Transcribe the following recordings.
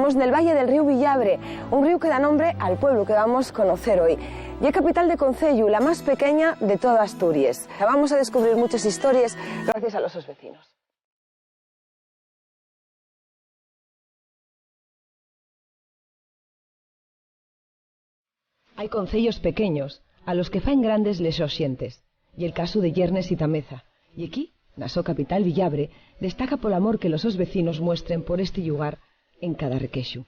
Estamos en el valle del río Villabre, un río que da nombre al pueblo que vamos a conocer hoy. Y es capital de Concello, la más pequeña de toda Asturias. Vamos a descubrir muchas historias gracias a los sus vecinos. Hay concellos pequeños, a los que faen grandes les osientes, y el caso de Yernes y Tameza. Y aquí, na so capital Villabre, destaca polo amor que los sus vecinos muestren por este lugar en cada requexo.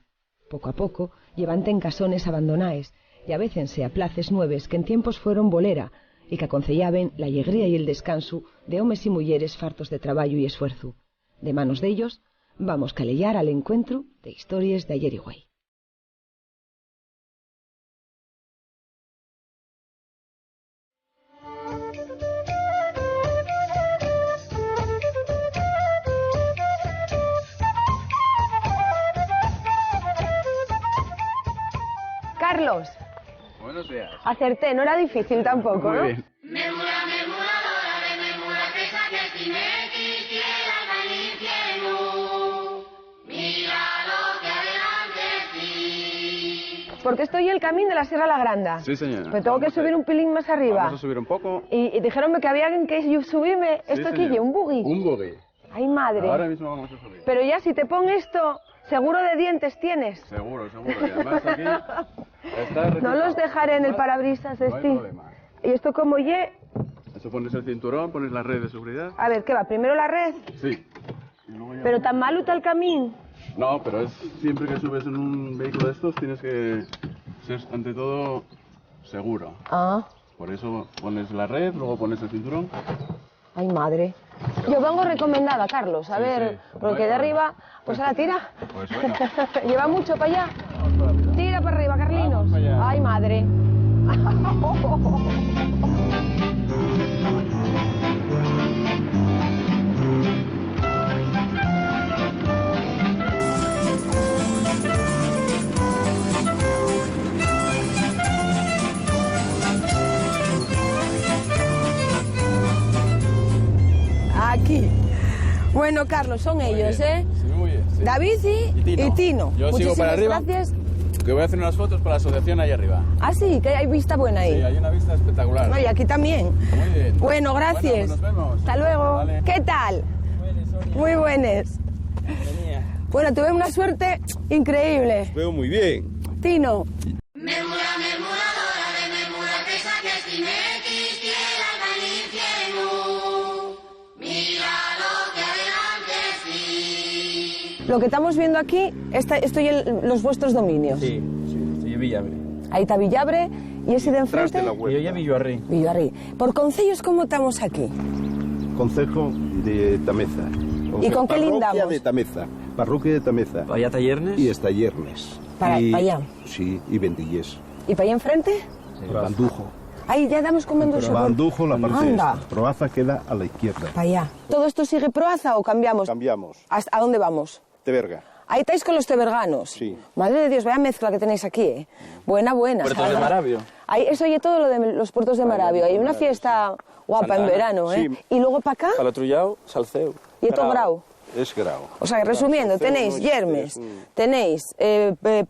Poco a poco, llevanten casones abandonaes, y avecen-se a places nueves que en tiempos fueron bolera, y que aconcellaben la alegría y el descanso de homes y mujeres fartos de traballo y esfuerzo. De manos d'ellos, vamos calellar al encuentro de historias de ayer y güey. Carlos. Buenos días. Acerté, no era difícil tampoco, ¿no? Muy bien. Porque estoy en el camino de la Sierra La Granda. Sí, señora. Pero tengo que subir un pelín más arriba. Vamos a subir un poco. Y dijeronme que había alguien que subirme. Sí, ¿Esto señora. qué? ¿Un buggy? Un buggy. Ay, madre. Ahora mismo vamos a subir. Pero ya, si te pongo esto, seguro de dientes tienes. Seguro, seguro. Y además aquí está No los dejaré en el parabrisas, No hay este. problema. ¿Y esto cómo ye? Eso pones el cinturón, pones la red de seguridad. A ver, ¿qué va? ¿Primero la red? Sí. Y luego ya- Pero tan malo está el camino. No, pero es siempre que subes en un vehículo de estos tienes que ser ante todo seguro. Ah. Por eso pones la red, luego pones el cinturón. Ay, madre. Yo vengo recomendada, Carlos. A Sí, ver, sí. porque de arriba, pues a la tira. Pues bueno. ¿Lleva mucho para allá? Vamos para arriba. Tira para arriba, Carlinos. Vamos para allá. Ay, madre. Aquí. Bueno, Carlos, son ellos, ¿eh? Sí, muy bien. Sí. David y Tino. Yo sigo Muchísimas para arriba. gracias. Que voy a hacer unas fotos para la asociación ahí arriba. Ah, sí, que hay vista buena ahí. Sí, hay una vista espectacular. No, y aquí también. Muy bien. Bueno, gracias. Bueno, pues nos vemos. Hasta luego. Vale. ¿Qué tal? Muy buenas. Bueno, tuve una suerte increíble. Veo muy bien. Tino. Lo que estamos viendo aquí, estoy en los vuestros dominios. Sí, estoy en Villabre. Ahí está Villabre y ese de Tras enfrente, de la Yo huerta. ya Villarri. Villarri. Por concellos, ¿cómo estamos aquí? Concejo de Tameza. ¿Y con qué Parroquia lindamos? de Tameza. Parroquia de Tameza. Vaya tallernes. Y está Yernes. Para allá. Sí, y Vendillés. ¿Y para allá enfrente? Bandujo. Ahí ya damos con Bandujo. Bandujo, la parte Anda. esta. Proaza queda a la izquierda. Para allá. ¿Todo esto sigue Proaza o cambiamos? Cambiamos. ¿A dónde vamos? Teberga. Ahí estáis con los teberganos. Sí. Madre de Dios, vaya mezcla que tenéis aquí, ¿eh? Buena, buena. Puertos ¿sabes? de Maravio. Ahí, eso oye todo lo de los puertos de Maravio. Hay una fiesta guapa en Santana. verano, ¿eh? Sí. Y luego para acá, Palatrullao, Salceu. y esto grau. Es grau. O sea, resumiendo, Salceu tenéis no Yermes, es tenéis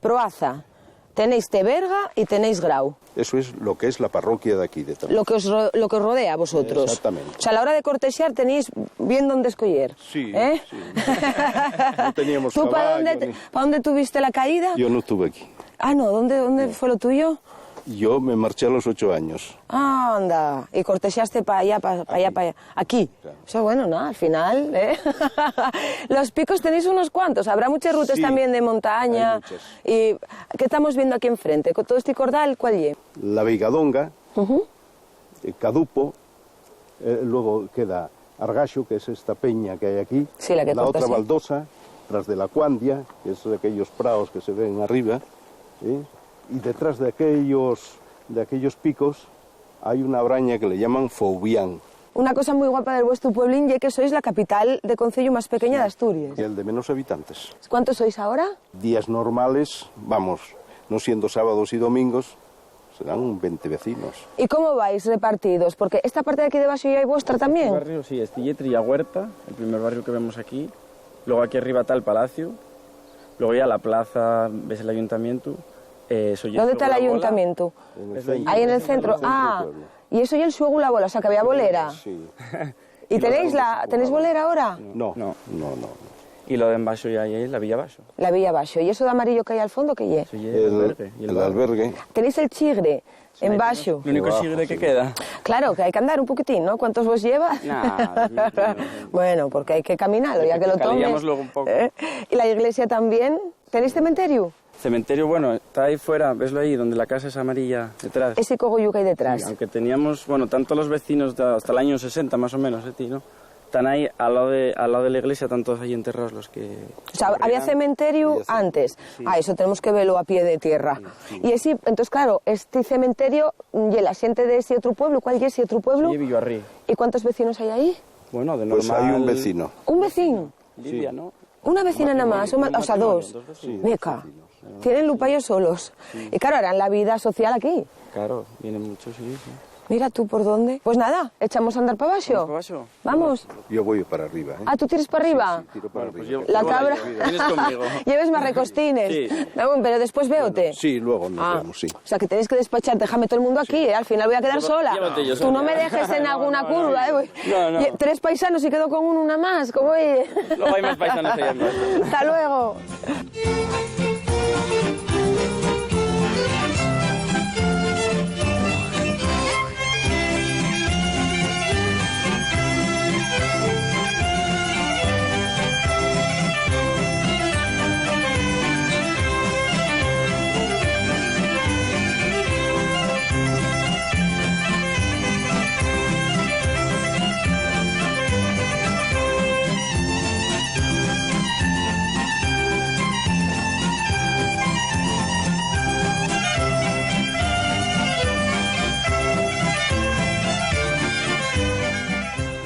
Proaza, tenéis Teberga y tenéis Grau. Eso es lo que es la parroquia de aquí de Tameza. Lo que os rodea a vosotros. Exactamente. O sea, a la hora de cortesear tenéis bien dónde escoger. Sí, ¿eh? sí. No teníamos ¿Tú para caballo, dónde, ni- para dónde tuviste la caída? Yo no estuve aquí. Ah, no, ¿dónde fue lo tuyo? Yo me marché a los 8 años. Ah, anda. Y corteseaste para allá, para allá, para allá. Aquí. Claro. O sea, bueno, no, al final, ¿eh? Los picos tenéis unos cuantos. Habrá muchas rutas Sí, también de montaña. hay muchas. ¿Y qué estamos viendo aquí enfrente? Con todo este cordal, ¿cuál es? La Veigadonga, Cadupo, luego queda Argaxo, que es esta peña que hay aquí, Sí, la que corta otra así. baldosa, tras de la Cuandia, que es de aquellos prados que se ven arriba, ¿eh? Y detrás de aquellos picos hay una braña que le llaman Foubián, Una cosa muy guapa del vuestro pueblín es que sois la capital de concello más pequeña de Asturias. y el de menos habitantes. ¿Cuántos sois ahora? Días normales, vamos, no siendo sábados y domingos, serán 20 vecinos. ¿Y cómo vais repartidos? Porque esta parte de aquí de Baixo ya hay vuestra El también. barrio, sí, Estilletri y Huerta, el primer barrio que vemos aquí. Luego aquí arriba está el Palacio. Luego ya la plaza, ves el ayuntamiento. Eso ya ¿Dónde está el la bola. ayuntamiento? Es ahí. Ahí en el centro. Ah, y eso ya el Xuego la bola, o sea que había bolera. Sí. ¿Y tenéis bolera ahora? No, No. no. Y lo de en Baixo ya ahí es la Villa Baixo. La Villa Baixo. ¿Y eso de amarillo que hay al fondo qué es? Eso ya es el albergue. Y El bar. albergue. Tenéis el Chigre en Baixo. Lo único sigre que queda. Claro, que hay que andar un poquitín, ¿no? ¿Cuántos vos llevas? Nah, Bueno, porque hay que caminarlo, ya que lo tomes. Caliamos luego un poco. ¿Y la iglesia también? ¿Tenéis cementerio? Cementerio, bueno, está ahí fuera, veslo ahí, donde la casa es amarilla detrás. Ese cogollo que hay detrás. Sí, aunque teníamos, bueno, tanto los vecinos hasta el año 60 más o menos, ¿no? Están ahí al lado de la iglesia, están todos ahí enterrados los que... O sea, había cementerio Sí, antes. sí. Ah, eso tenemos que verlo a pie de tierra. Y así, entonces, claro, este cementerio y la gente de ese otro pueblo, ¿cuál es ese otro pueblo? Sí, Villarrí. ¿Y cuántos vecinos hay ahí? Bueno, de normal... Pues hay un vecino. ¿Un vecino? Lidia, ¿no? Una vecina nada más, o sea, dos. vecinos. Meca. Tienen lupayos solos. Y claro, harán la vida social aquí. Claro, vienen muchos, sí. Mira tú por dónde. Pues nada, echamos a andar para ¿Vamos para abajo. abajo? Vamos. Yo voy para arriba, ¿eh? Ah, ¿tú tienes para arriba? Sí, tiro para Pues arriba. La llevo cabra. llave. Vienes conmigo. Lleves más recostines. Sí. No, pero después véote. Sí, luego nos vemos, sí. O sea, que tenéis que despachar, déjame todo el mundo aquí, ¿eh? Al final voy a quedar sola. llévate yo Tú sola. no me dejes en alguna No, curva, ¿eh? no. Y 3 paisanos y quedo con una más, ¿cómo es? Luego hay más paisanos allá en Baixo. Hasta luego.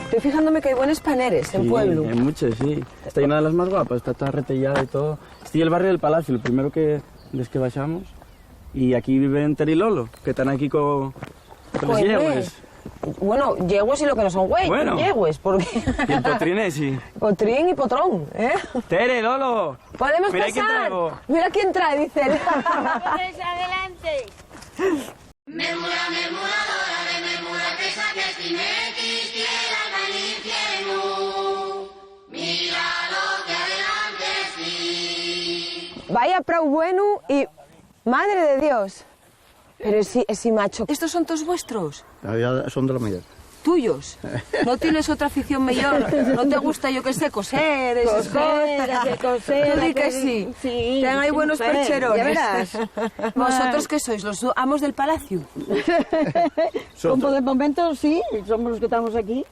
Estoy fijándome que hay buenos paneres en Sí, pueblo. hay muchos, sí. Está una de las más guapas, está toda retellada y todo. Estoy en el barrio del Palacio, el primero que desde que bajamos. Y aquí viven Ter y Lolo, que están aquí con los Joder. yegües. Bueno, yegües y lo que no son güey, Bueno. yegües, porque... Y el potrinesi. Potrín y potrón, ¿eh? Tere, Lolo. ¿Podemos Mira pasar? quién traigo. Mira quién trae, dice él. adelante. Vaya prau bueno y... Madre de Dios. Pero ese macho... ¿Estos son todos vuestros? Son de la mayor. ¿Tuyos? ¿No tienes otra afición mejor? ¿No te gusta, yo qué sé, coser, esas cosas? Tú di que sí. Sí, Tengan ahí sí, buenos mujer, percherones. ya verás. ¿Vosotros qué sois? ¿Los amos del palacio? Como de momento sí, somos los que estamos aquí.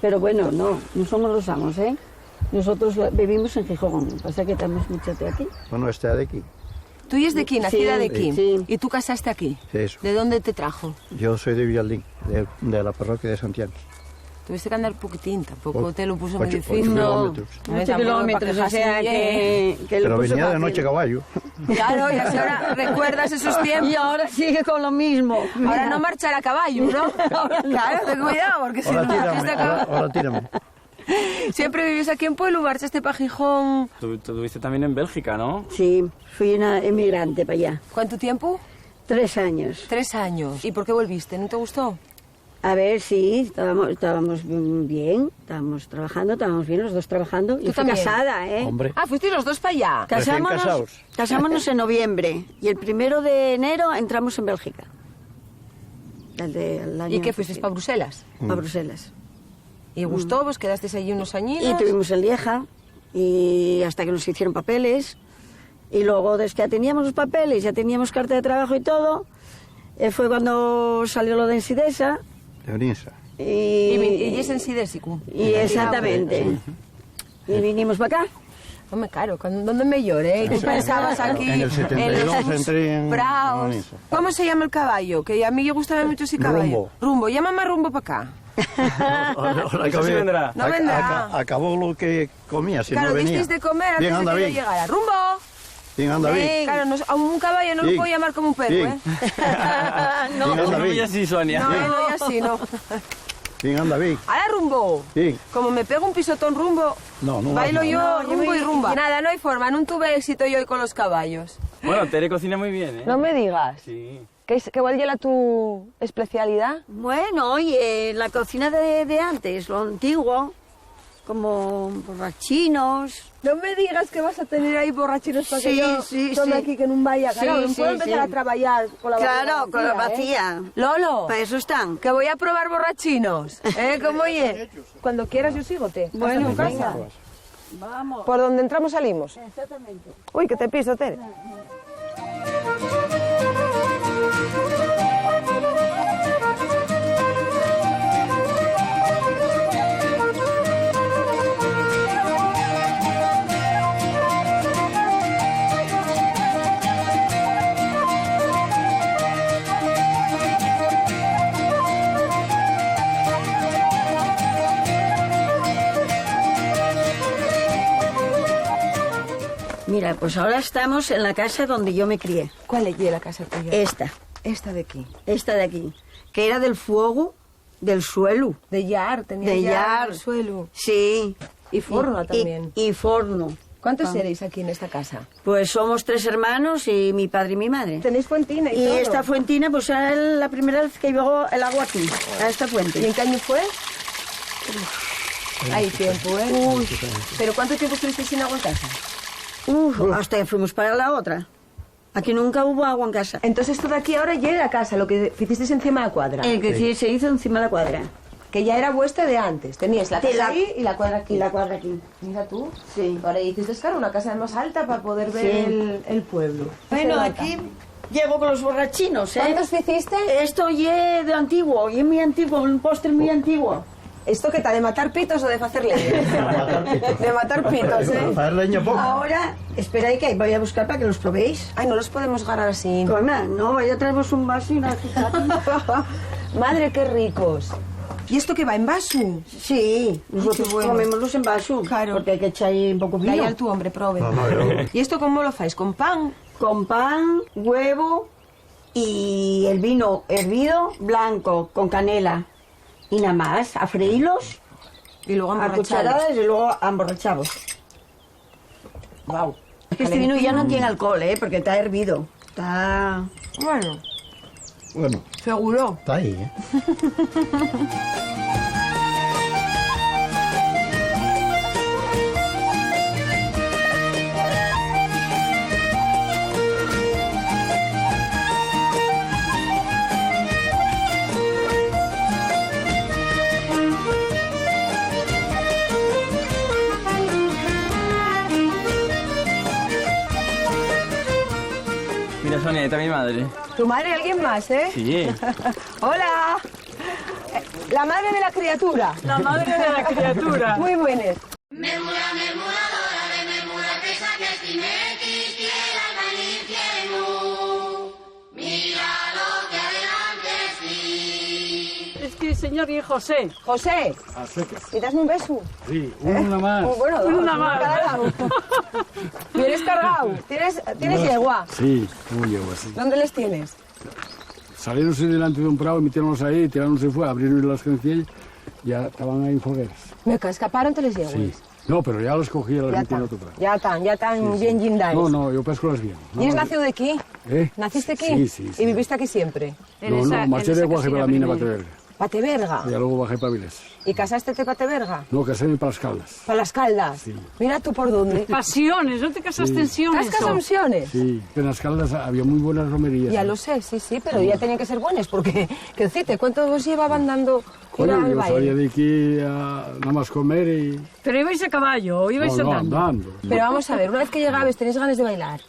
Pero bueno, no somos los amos, ¿eh? Nosotros vivimos en Gijón, pasa que estamos mucho de aquí. Bueno, está de aquí. Tú y es de aquí, nacida Sí, de aquí. sí. ¿Y tú casaste aquí? Sí, eso. ¿De dónde te trajo? Yo soy de Villaldín, de la parroquia de Santiago. Tuviste que andar poquitín, tampoco te lo puso muy 8 difícil. kilómetros. No, 8 kilómetros, o sea que lo Pero puso venía de fácil. noche a caballo. Claro, y así ahora recuerdas esos tiempos. Y ahora sigue con lo mismo. Ahora no marchar a caballo, ¿no? Claro, ten cuidado, porque si Ahora no marchaste a caballo... ahora tírame. Siempre vivís aquí en Pueblo, marchaste para Gijón. Tú estuviste también en Bélgica, ¿no? Sí, fui una emigrante para allá. ¿Cuánto tiempo? 3 años. 3 años. ¿Y por qué volviste? ¿No te gustó? A ver, sí, estábamos bien, estábamos trabajando, estábamos bien los dos trabajando. Yo fui también? casada, ¿eh? Hombre, Ah, fuisteis los dos para allá. Recién casados. Casámonos en noviembre y el 1 de enero entramos en Bélgica. El año ¿Y qué fuisteis para Bruselas? Para Bruselas. ¿Y gustó? ¿Vos quedasteis allí unos añinos? Y tuvimos en Lieja y hasta que nos hicieron papeles. Y luego, desde que ya teníamos los papeles, ya teníamos carta de trabajo y todo, fue cuando salió lo de Ensidesa. de Orense. Y es en Sidésicum. Y exactamente. Y vinimos para acá. Hombre, claro, ¿dónde me lloré? ¿Qué pensabas aquí? En el 72 entré en praos? Orense. ¿Cómo se llama el caballo? Que a mí me gustaba mucho ese caballo. Rumbo. Rumbo, llámame a Rumbo para acá. Ahora Eso sí vendrá. No vendrá. Acabó lo que comía, si Claro, no venía. disteis de comer antes Bien, de anda que yo bien. llegara. ¡Rumbo! Bien, anda bien. Claro, a un caballo no lo Bien. puedo llamar como un perro, Bien. ¿eh? Bien, anda No, bien. ya sí, Sonia. No, no, y así no. Bien, anda bien. ¡Hala, rumbo! Bien. Como me pego un pisotón rumbo, No, no. bailo vas nada. yo rumbo y rumba. Nada, no hay forma, no tuve éxito yo hoy con los caballos. Bueno, Tere cocina muy bien, ¿eh? No me digas. Sí. ¿Qué cuál era tu especialidad? Bueno, oye, la cocina de antes, lo antiguo, como borrachinos. No me digas que vas a tener ahí borrachinos para que Sí, yo sí, tome sí. aquí que no vaya. Sí, Claro, no sí, puedo empezar sí. a trabajar con la barriga Claro, con la vacía, vacía. Lolo, Para eso están. que voy a probar borrachinos. ¿Cómo oye? Cuando quieras yo sígote. Bueno, Hasta tu casa. venga. Vamos. Por donde entramos salimos. Exactamente. Uy, que te piso, Tere. Mira, pues ahora estamos en la casa donde yo me crié. ¿Cuál es la casa tuya? Esta de aquí. Esta de aquí, que era del fuego del suelo. De Yar, tenía De Yar, Yar. el suelo. Sí. Y forno también. Y forno. ¿Cuántos Ah. seréis aquí en esta casa? Pues somos 3 hermanos y mi padre y mi madre. ¿Tenéis fuentina y Y todo? esta fuentina, pues era la primera vez que llegó el agua aquí, a esta ¿Y fuente. en qué año fue? Hay tiempo, ¿eh? Uy. ¿Pero cuánto tiempo estuviste sin agua en casa? Hasta que fuimos para la otra. Aquí nunca hubo agua en casa. Entonces esto de aquí ahora ya era casa, lo que hicisteis encima de la cuadra. El que sí se hizo encima de la cuadra. Que ya era vuestra de antes. Teníais la Sí, casa la- ahí y la cuadra aquí. Y la cuadra aquí. Mira tú. Sí. Ahora hiciste, claro, una casa más alta para poder ver Sí. el pueblo. Bueno, Hace aquí falta. llego con los borrachinos, ¿eh? ¿Cuántos hiciste? Esto ye de antiguo, y es muy antiguo, un postre muy antiguo. ¿Esto qué tal? ¿De matar pitos o de hacer leña? De matar pitos, ¿eh? Para hacer leña poco. Ahora, espera ahí que voy a buscar para que los probéis. Ay, no los podemos ganar así. Cona, no, ya traemos un vaso y una cucharita. Madre, qué ricos. ¿Y esto qué va en vaso? Sí, nosotros qué bueno. comemos los en vaso. Claro. Porque hay que echar ahí un poco Vaya vino. al tu hombre, prove. No, no, yo- ¿Y esto cómo lo hacéis? ¿Con pan? Con pan, huevo y el vino hervido blanco con canela. Y nada más, a freírlos, Y luego a emborrachados. cucharadas y luego a emborrachados. Guau. Este vino ya no tiene alcohol, porque está hervido. Está... Bueno, Bueno, seguro. está ahí, ¿eh? Mira, Sonia, ahí está mi madre. ¿Tu madre y alguien más, eh? Sí. ¡Hola! La madre de la criatura. La madre de la criatura. Muy buenas. Es que señor y José. José, ¿y das un beso? Sí, una más. Oh, bueno, dos, Una más. cada lado. ¿Vienes cargado? ¿Tienes yegua? Sí, ¿cómo llevo así? ¿Dónde les tienes? Salieron delante de un prado y metieronlos ahí, tiraronse fuera, abrieron las gencillas y ya estaban ahí en fogueras. Me escaparon tres yeguas. Sí. No, pero ya los cogí y los Ya metí en están, otro prado. ya están bien guindados. No, no, yo pesco las bien. ¿Y No, eres nacido de aquí? ¿Eh? ¿Naciste aquí? Sí, sí, sí. ¿Y viviste aquí siempre? No, no, marché de Guaje para la mina Pateverga. ¿Pateverga? Y ya luego bajé para Viles. ¿Y casaste de Pateverga? No, caséme para las Caldas. ¿Para las Caldas? Sí. Mira tú por dónde. Pasiones, ¿no te casaste en Siones? ¿Estás casado en Siones? Sí, que en las Caldas había muy buenas romerías. Ya lo sé, sí, sí, pero ya tenían que ser buenas, porque, que decirte, ¿cuánto os llevaban dando ir Joder, al yo salía baile? de aquí a nada más comer y... Pero ibais a caballo, o ibais No, no, andando. andando. Pero vamos a ver, una vez que llegabais, ¿tenéis ganas de bailar?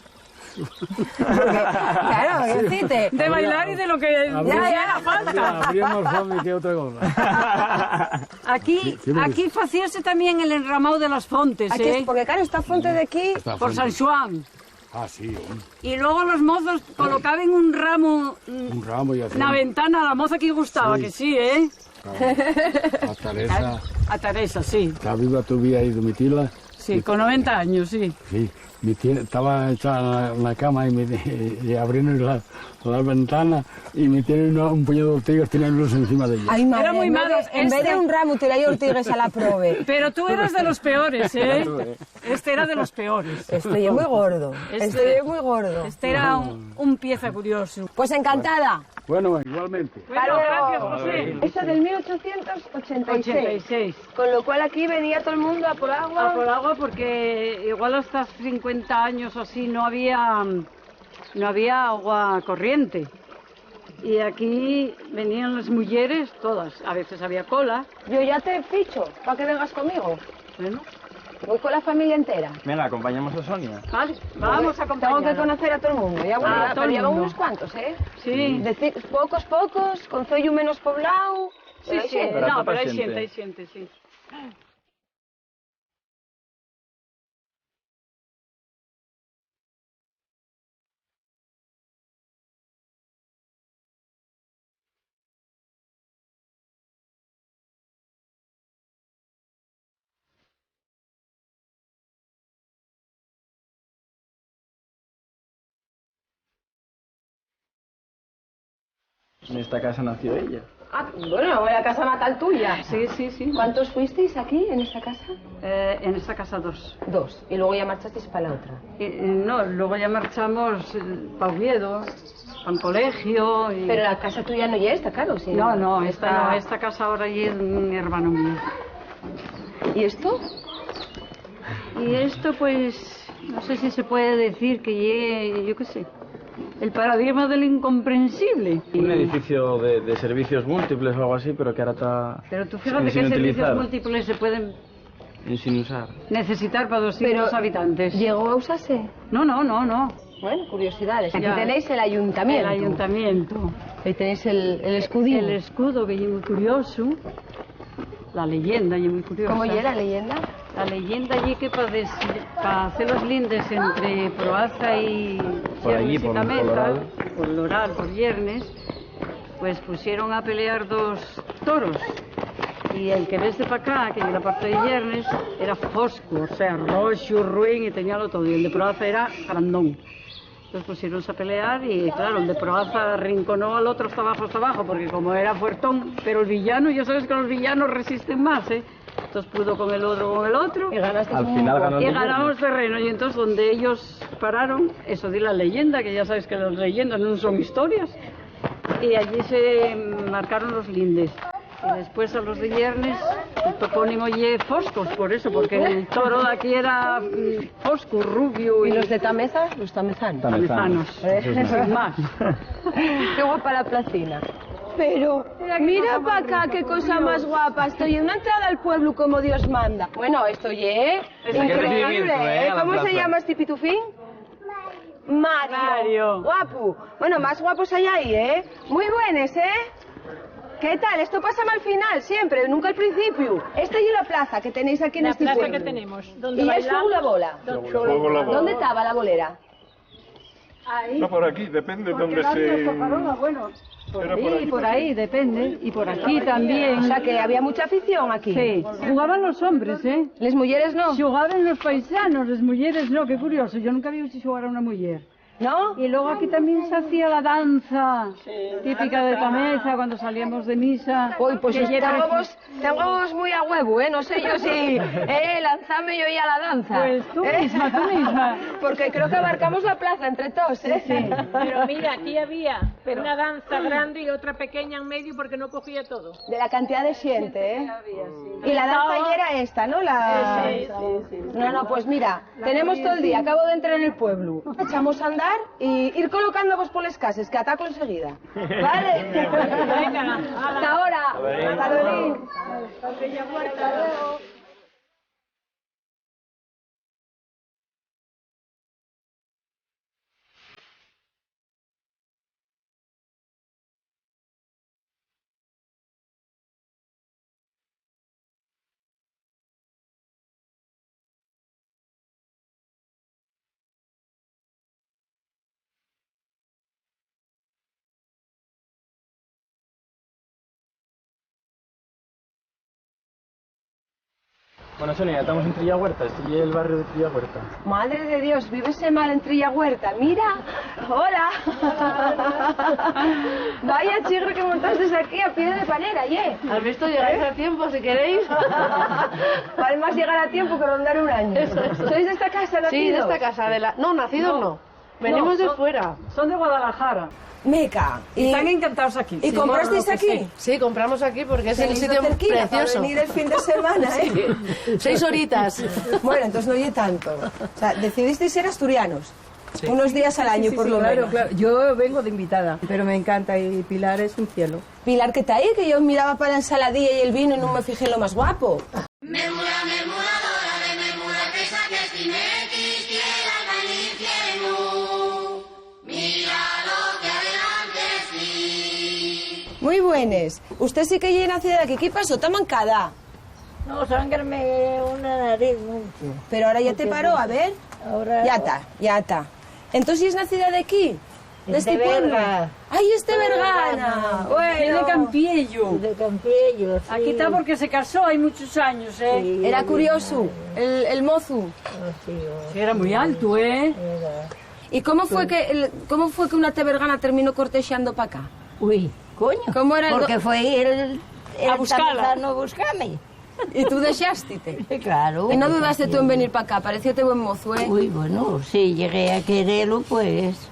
Porque, claro, que decirte. De bailar y de lo que hiciera falta. Habría más fome que otra cosa. Aquí, Sí, me aquí facíase también el enramado de las fontes, Aquí, ¿eh? porque claro, esta fuente de aquí, Está Por frente. San Juan. Ah, sí, hombre. Y luego los mozos colocaban un ramo Un ramo y así. en la ventana, a la moza que gustaba, Sí. que sí, ¿eh? A Teresa, A Teresa, sí. está viva todavía ahí de mi tía. Sí, con 90 años, sí. Sí, mi tía estaba echada en la cama y, y abrieron las ventanas y me tienen un puñado de ortigas, tienen luz encima de ellas. Ay, madre, Era muy malo. En vez de un ramo, te la ortigues a la prove. Pero tú eras de los peores, ¿eh? Este era de los peores. Estoy muy gordo. Estoy muy gordo. Este era un pieza curioso. Pues encantada. Bueno, igualmente. Bueno, gracias, José. Esta del 1886. 86. Con lo cual aquí venía todo el mundo a por agua. A por agua porque igual hasta 50 años o así no había agua corriente. Y aquí venían las mujeres todas. A veces había cola. Yo ya te ficho para que vengas conmigo. Bueno, Voy con la familia entera. Venga, acompañamos a Sonia. vale, vamos a Tengo acompañar. que conocer a todo el mundo. Ya, bueno, Ah, todo pero el llevan mundo. unos cuantos, ¿eh? Sí, Decir, pocos, con Zoyu menos poblado. sí, Pero hay sí. gente. No, Pero pero hay siempre. gente, hay gente, sí. En esta casa nació ella. Ah, bueno, la casa natal tuya. Sí, sí, sí. ¿Cuántos fuisteis aquí, en esta casa? En esta casa 2. Dos. Y luego ya marchasteis para la otra. No, luego ya marchamos para Oviedo, para el colegio. Y... Pero la casa tuya no ya está, claro. Sí, No, esta casa ahora ya es mi hermano mío. ¿Y esto? Y esto, pues, no sé si se puede decir que llegue, yo qué sé, el paradigma del incomprensible. Un edificio de servicios múltiples o algo así, pero que ahora está Pero tú fíjate que servicios múltiples se pueden sin usar. necesitar para 200 habitantes. ¿Llegó a usarse? No. Bueno, curiosidades. Aquí Ya. tenéis el ayuntamiento. El ayuntamiento. Ahí tenéis el escudillo. El escudo, que es muy curioso. La leyenda, y muy curiosa. ¿Cómo llega la leyenda? La leyenda allí que para hacer los lindes entre Proaza y Por allí, Yernes y por Tameza, Loral. por Loral, por Yernes, pues pusieron a pelear dos toros. Y el que ves de para acá, que es la parte de Yernes, era fosco, o sea, rojo, ruin y tenía lo todo. Y el de Proaza era grandón. Entonces pusieron a pelear y claro, el de Proaza rinconó al otro hasta abajo, porque como era fuertón, pero el villano, ya sabes que los villanos resisten más, ¿eh? Entonces pudo con el otro. Y ganaste Al final ganó el Y de ganamos terreno. Y entonces donde ellos pararon, eso de la leyenda, que ya sabes que las leyendas no son historias. Y allí se marcaron los lindes. Y después a los de Yernes, el topónimo y Foscos, por eso, porque el toro de aquí era Fosco, rubio ¿Y y los de Tameza? Los tamezanos. tamezanos. Sin más. Qué guapa la placina. Pero, mira para acá, qué cosa más guapa. Estoy en una entrada al pueblo como Dios manda. Bueno, estoy, increíble, ¿eh? ¿Cómo se llama este pitufín? Mario. Guapo. Bueno, más guapos hay ahí, ¿eh? Muy buenos, ¿eh? ¿Qué tal? Esto pasa al final, siempre, nunca al principio. Esta es la plaza que tenéis aquí en este pueblo. La plaza que tenemos. ¿Y el juego la bola? ¿Dónde estaba la bolera? Ahí. No, por aquí, depende de Porque dónde nadie se... tocaron, bueno, Era por aquí, por ahí, depende. Y por aquí también. O sea que había mucha afición aquí. Sí, jugaban los hombres, ¿eh? ¿Les mujeres no? Jugaban los paisanos, las mujeres no, qué curioso. Yo nunca había visto jugar a una mujer. ¿No? Y luego aquí también se hacía la danza típica de Tameza cuando salíamos de misa. Uy, pues que ya estamos muy a huevo, ¿eh? No sé yo si... lanzame yo ya la danza. Pues tú misma. Porque creo que abarcamos la plaza entre todos, ¿eh? Sí. Pero mira, aquí había una danza grande y otra pequeña en medio porque no cogía todo. De la cantidad de gente, ¿eh? Y la danza ahí era esta, ¿no? No, pues mira, tenemos todo el día, acabo de entrar en el pueblo. Echamos a andar y ir colocándonos por las casas, que ataco enseguida. ¿Vale? Venga, Hasta ahora. Hasta luego. Bueno, Sonia, estamos en Trilla Huerta, estoy en el barrio de Trilla Huerta. Madre de Dios, ¿vives mal en Trilla Huerta? Mira, hola. Vaya chigre que montaste aquí a pie de panera, ¿eh? ¿Has visto? Llegáis a tiempo, si queréis. Vale más llegar a tiempo que rondar un año. ¿Sois de esta casa, nacidos? Sí, de esta casa. No, nacidos no. Venimos de fuera. Son de Guadalajara. Meca. Están encantados aquí. ¿Y Sí, comprasteis bueno, lo que aquí? sé. Sí, compramos aquí porque es un Tenéis sitio cerquita para precioso. venir el fin de semana, ¿eh? 6 horitas. Bueno, entonces no oye tanto. O sea, decidisteis ser asturianos. Sí. Unos días al año, por lo menos. Claro. Yo vengo de invitada, pero me encanta y Pilar es un cielo. Pilar, ¿qué tal? Que yo miraba para la ensaladilla y el vino y no me fijé en lo más guapo. Muy buenas. Usted sí que llena nacida de aquí. ¿Qué pasó? ¿Está mancada? No, sangrarme una nariz mucho. Pero ahora ya te paró, a ver. Ahora... Ya está. Entonces, ¿es nacida de aquí? ¿De este pueblo? Berga. ¡Ay, es de Vergana! Bueno. De Campiello. De Campiello, sí. Aquí está porque se casó hay muchos años, ¿eh? Sí. Era curioso, el mozo. Sí, Sí, era muy alto, ¿eh? era. ¿Y cómo fue que una tebergana terminó cortejando para acá? Uy, coño. ¿Cómo era el Porque fue el A buscarla. a buscarme. ¿Y tú dejaste? Claro. ¿Y no dudaste tú en venir para acá? Parecióte buen mozo, ¿eh? Uy, bueno, si llegué a quererlo, pues...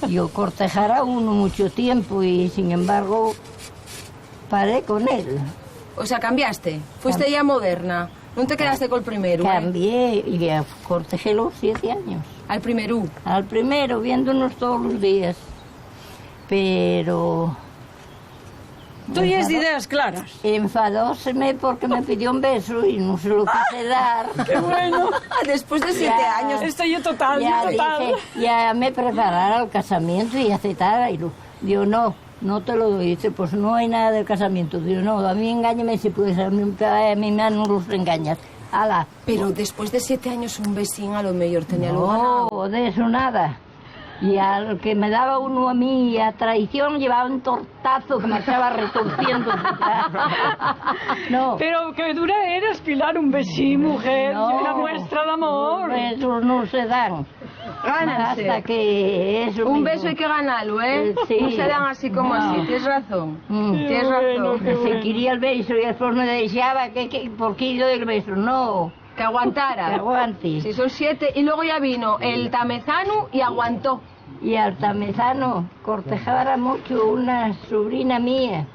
Yo cortejar a uno mucho tiempo y, sin embargo, paré con él. O sea, cambiaste. Fuiste ya moderna. No te quedaste con el primero, ¿eh? Cambié y cortejé los 7 años. Al primero. Al primero, viéndonos todos los días. Pero... Tú tienes ideas claras. Enfadóseme porque me pidió un beso y no se lo quise dar. ¡Qué bueno! Después de 7 Ya. años. Estoy yo total, Ya yo total. dije, ya me preparara el casamiento y aceptara. Y digo, no te lo doy. Dice, pues no hay nada del casamiento. Digo, no, a mí engáñame si puedes, a mi mano los engañas. Ala. Pero después de 7 años un besín a lo mejor tenía lugar. No, de eso nada. Y al que me daba uno a mí a traición llevaba un tortazo que me estaba retorciendo. No. Pero qué dura eres, Pilar, un besín, mujer. No. Una muestra de amor. Besos no se dan. Gánanse. Hasta que eso Un mismo. beso hay que ganarlo, ¿eh? Sí. No se dan así como No. así. Tienes razón. Tienes bueno, razón. qué Se quería el beso y después me deseaba ¿por qué yo el beso? No, Que aguantara. que aguante. Si son 7. Y luego ya vino el tamezano y aguantó. Y al tamezano cortejaba mucho una sobrina mía.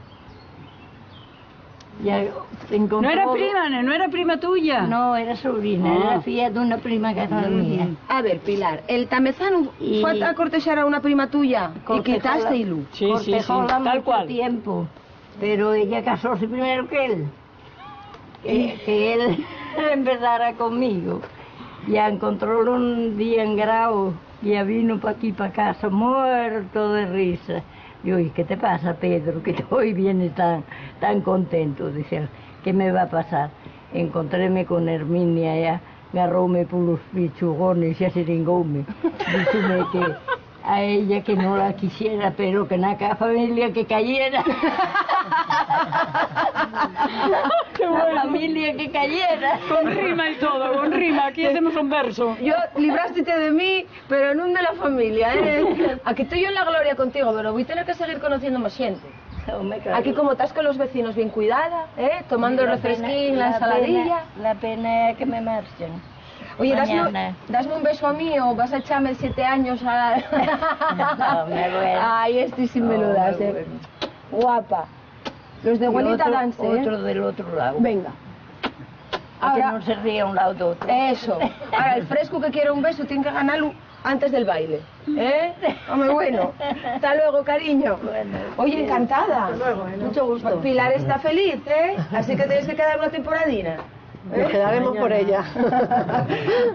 Ya encontró... No era prima, no era prima tuya. No, era sobrina, era filla de una prima que era mía. A ver, Pilar, el tamezano Y- fue a cortejar a una prima tuya y quitaste hilo. Sí, Cortejóla tal mucho cual. tiempo, pero ella casóse primero que él. Que él empezara conmigo. Ya encontró un día en Grau, ya vino para aquí, para casa, muerto de risa. Digo, ¿y qué te pasa, Pedro? Que hoy vienes tan contento. Dice, ¿qué me va a pasar? Encontréme con Herminia ya, agarróme por los pichugones y asiringóme. Díceme que a ella que no la quisiera, pero que en aquella familia que cayera. La familia que cayera. Con rima y todo, con rima. Aquí hacemos un verso. Yo libraste de mí, pero no de la familia, ¿eh? Aquí estoy yo en la gloria contigo, pero voy a tener que seguir conociendo más gente. Aquí como estás con los vecinos bien cuidada, ¿eh? Tomando el refresquín, la ensaladilla. La pena es que me marchen. Oye, Mañana. dasme un beso a mí o vas a echarme 7 años a... No, me duele. Ay, estoy sin me lo No, das, me ¿eh? duele. Guapa. Los de Y abuelita otro, danse, ¿eh? otro del otro lado. Venga. A que no se ría un lado de otro. Eso. Ahora, el fresco que quiere un beso tiene que ganarlo antes del baile. ¿Eh? Hombre, bueno. Hasta luego, cariño. Bueno, Oye, encantada. Mucho gusto. Pilar está feliz, ¿eh? Así que tienes que quedar una temporadina. Nos quedaremos por ella.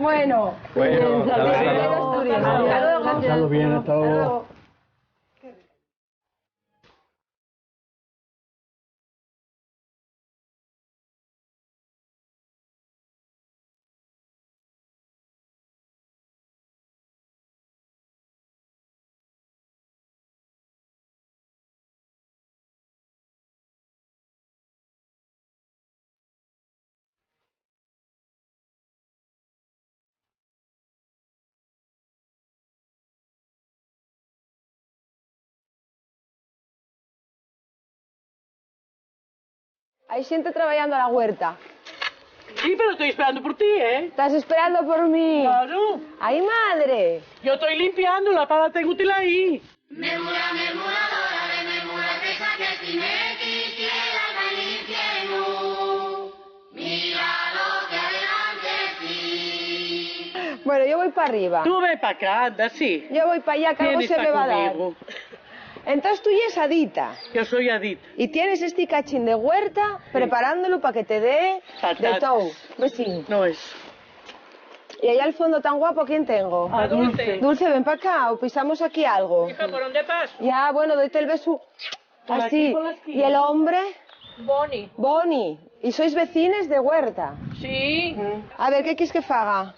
Bueno. Bueno, hasta luego. luego. Hasta luego. Pasarlo bien, hasta luego. Hay gente trabajando a la huerta. Sí, pero estoy esperando por ti, ¿eh? ¿Estás esperando por mí? Claro. ¡Ay, madre! Yo estoy limpiando, la pala tengo útil ahí. Bueno, yo voy para arriba. Tú ve para acá, anda, sí. Yo voy para allá, que algo se me va a dar. Entonces tú ya es adita. Yo soy adita. Y tienes este cachín de huerta preparándolo para que te dé de todo. Vecino. No es. Y allá al fondo tan guapo, ¿quién tengo? A Dulce. Dulce, ven para acá o pisamos aquí algo. Hija, ¿por dónde paso? Ya, bueno, doyte el beso. Por Así. aquí, por la esquina. ¿Y el hombre? Boni. Boni. ¿Y sois vecines de huerta? Sí. A ver, ¿qué quieres que faga?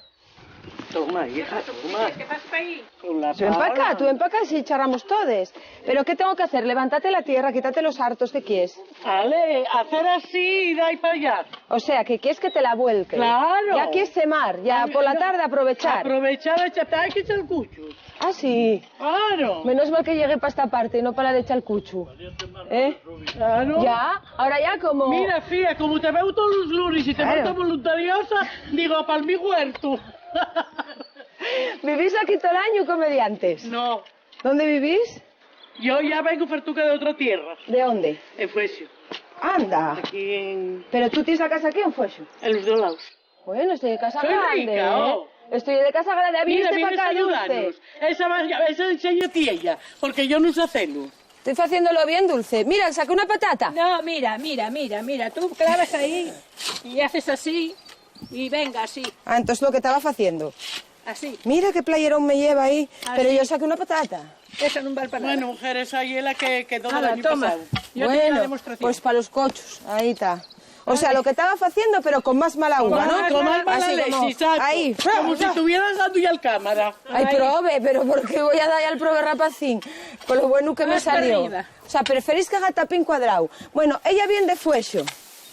Toma, hija, toma. ¿Qué pasa ahí? Con la Tú ven para pala. acá, tú ven para acá, si charramos todos. ¿Pero qué tengo que hacer? Levántate la tierra, quítate los hartos, ¿qué quieres? Vale, hacer así y de ahí para allá. O sea, que quieres que te la vuelque. Claro. Ya quieres semar, ya por la tarde aprovechar. Aprovechar, hay que echar el cucho. Ah, sí. Claro. Menos mal que llegué para esta parte y no para la de Chalcuchu. ¿Eh? Claro. Ya, ahora ya como... Mira, fía, como te veo todos los lunes y te Claro. veo tan voluntariosa, digo, para mi huerto. ¿Vivís aquí todo el año, comediantes? No, ¿Dónde vivís? yo ya vengo fartuca de otra tierra, ¿De dónde? en Fuesio. Anda. Aquí en ¿Pero tú tienes la casa aquí en Fuesio? los dos lados. Bueno, estoy de casa Soy grande, rica, ¿eh? oh. Estoy de casa grande. Mira, ¿Viniste vienes para a acá, ayudarnos. Dulce? Esa enseña ella, porque yo no sé hacerlo. Estoy haciéndolo bien, Dulce. Mira, saqué una patata. Ah. No, mira. Tú clavas ahí y haces así y venga, así, Ah, entonces lo que estaba haciendo. así. Mira qué playerón me lleva ahí. Ah, Pero sí. yo saqué una patata. Eso no vale para nada. Bueno, mujer, esa es la que quedó del Hala, año toma. pasado. Yo tengo la Bueno, demostración. pues para los cochos. Ahí está. O sea, lo que estaba haciendo, pero con más mala uva, ¿no? Con más mala Así leche, como- exacto. Ahí. Como si estuvieras dando ya al cámara. Ay, prove, pero ¿por qué voy a dar al prove rapacín? Con lo bueno que me Más para salió. arriba. O sea, preferís que haga tapín cuadrado. Bueno, ella viene de Fuexo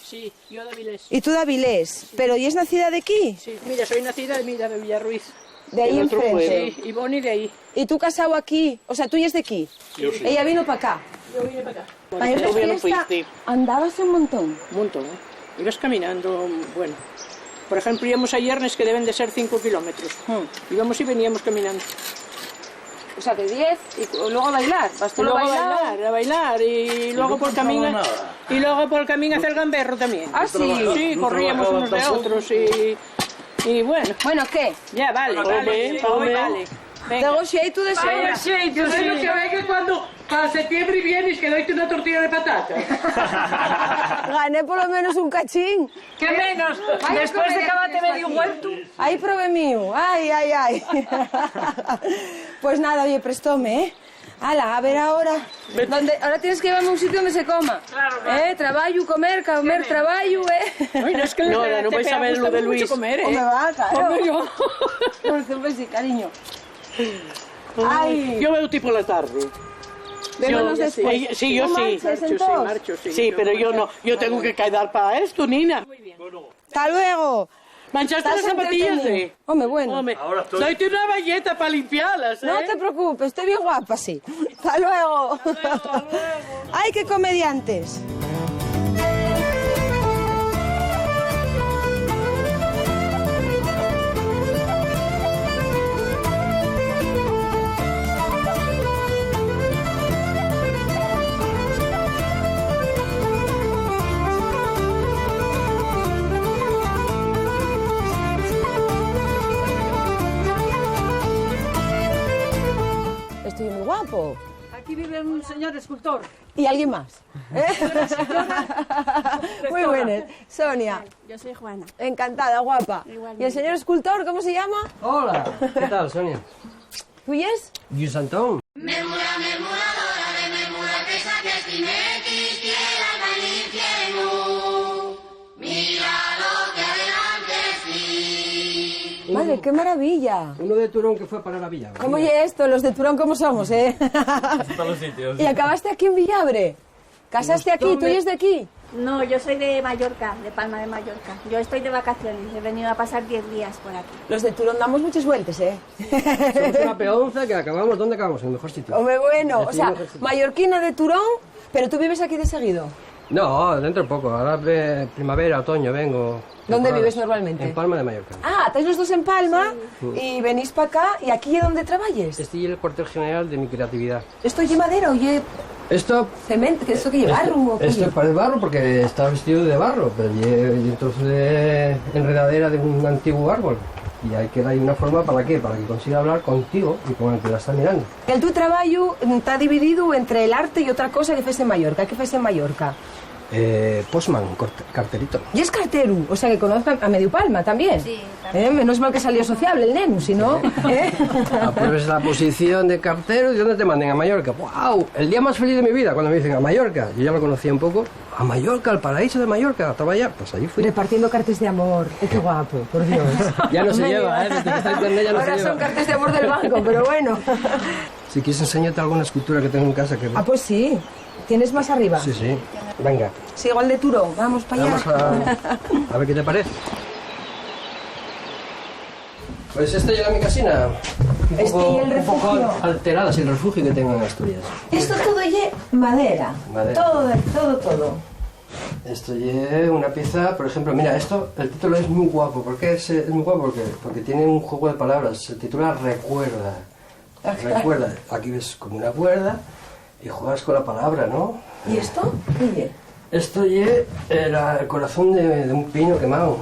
Sí, yo de Avilés. y tú de Avilés. Pero ¿y es nacida de aquí? Sí, mira, soy nacida de Villarruiz. De ahí El otro enfrente. Sí, y Boni de ahí. ¿Y tú casado aquí? O sea, tú y es de aquí. Yo sí. Ella vino para acá. Yo vine para acá. Para ir de Todavía no fiesta, fuiste. andabas un montón. Un montón. Ibas caminando, bueno. Por ejemplo, íbamos a Yernes, que deben de ser 5 kilómetros. Íbamos y veníamos caminando. O sea, que 10 y luego a bailar. Vas Y tú luego a a bailar. bailar, y luego por el camino. Y luego por el camino hacer gamberro también. Ah, sí. Sí, corríamos unos de otros y bueno. Bueno, ¿qué? Ya, vale, vale, vale. Venga. Negotiate de Ay, eso. sí, yo sé lo que venga cuando para septiembre vienes que doy una tortilla de patata. Gané por lo menos un cachín. ¿Qué menos? Ay, Después de comediantes acabarte medio aquí. huerto. Ahí probé mío. Ay, ay, ay. Pues nada, oye, prestóme, ¿eh? Hala, a ver ahora. Ahora tienes que llevarme a un sitio donde se coma. Claro, claro. Traballo, comer, traballo, Ay, no, es que No, no te vais a ver gusta lo de mucho Luis. comer, ¿eh? Hombre, va, claro. Hombre, yo. Pues sí, cariño. Ay, Yo veo tipo la tarde. vémonos Yo- después. sí, yo ¿No sí. marches entonces? Marcho, sí. Sí, pero yo no. Yo tengo que quedar para esto, Nina. Hasta luego. ¿Manchaste las Estás zapatillas, entretenido. Hombre, bueno. Hombre, doyte una valleta para limpiarlas, ¿eh? No te preocupes, estoy bien guapa, sí. Hasta luego. Ay, qué comediantes. Estoy muy guapo. Aquí vive un señor escultor. ¿Y alguien más? Muy buenas. Sonia, Yo soy Juana. encantada, guapa. ¿Y el señor escultor, cómo se llama? Hola, ¿qué tal, Sonia? ¿Tú y es? Lluís Antón. Madre, qué maravilla. Uno de Turón que fue para la villa. ¿Cómo oye esto? Los de Turón, ¿cómo somos, eh? Todos los sitios. ¿Y acabaste aquí en Villabre? ¿Casaste aquí? ¿Tú y es de aquí? No, yo soy de Mallorca, de Palma de Mallorca. Yo estoy de vacaciones, he venido a pasar 10 días por aquí. Los de Turón damos muchas vueltas, ¿eh? Somos una peonza que acabamos, ¿dónde acabamos? En el mejor sitio. Hombre, bueno, o sea, Decidimos el sitio. mallorquina de Turón, pero tú vives aquí de seguido. No, dentro de poco. Ahora primavera, otoño vengo. ¿Dónde vives normalmente? En Palma de Mallorca. Ah, estáis los dos en Palma y venís para acá. ¿Y aquí es donde trabajes? Estoy en el cuartel general de mi creatividad. ¿Esto es madera o es Esto... cemento? ¿Esto que es barro? ¿O qué Esto es? parece barro porque está vestido de barro, pero y trozo de enredadera de un antiguo árbol. Y hay que darle una forma ¿para qué? Para que consiga hablar contigo y con el que la está mirando. El tu trabajo está dividido entre el arte y otra cosa que fes en Mallorca. ¿Qué fes en Mallorca? Postman, carterito. Y es cartero, o sea que conozca a medio Palma también. Sí, también. Menos mal que salió sociable el neno, si no... Apruebes la posición de cartero y ¿dónde te manden? A Mallorca. ¡Wow! El día más feliz de mi vida, cuando me dicen a Mallorca. Yo ya lo conocía un poco. A Mallorca, al paraíso de Mallorca, a trabajar. Pues ahí fui. Repartiendo cartas de amor. ¡Qué guapo, por Dios! Ya no se lleva, ¿eh? Desde que está internet ya no ahora se lleva. son cartas de amor del banco, pero bueno. Si quieres enseñarte alguna escultura que tengo en casa que... Ah, pues sí. ¿Tienes más arriba? Sí, sí. Venga. Sí, igual de Turón. Vamos para allá. Vamos a ver qué te parece. Pues esta llega a mi casina. Un poco alterada, sin el refugio que tengo en Asturias. Esto todo es madera. Madera. Todo. Esto es una pieza, por ejemplo, mira, esto, el título es muy guapo. ¿Por qué es muy guapo? Porque tiene un juego de palabras. Se titula Recuerda. Recuerda. Aquí ves como una cuerda y juegas con la palabra, ¿no? ¿Y esto? ¿Qué es? Esto es el corazón de un pino quemado.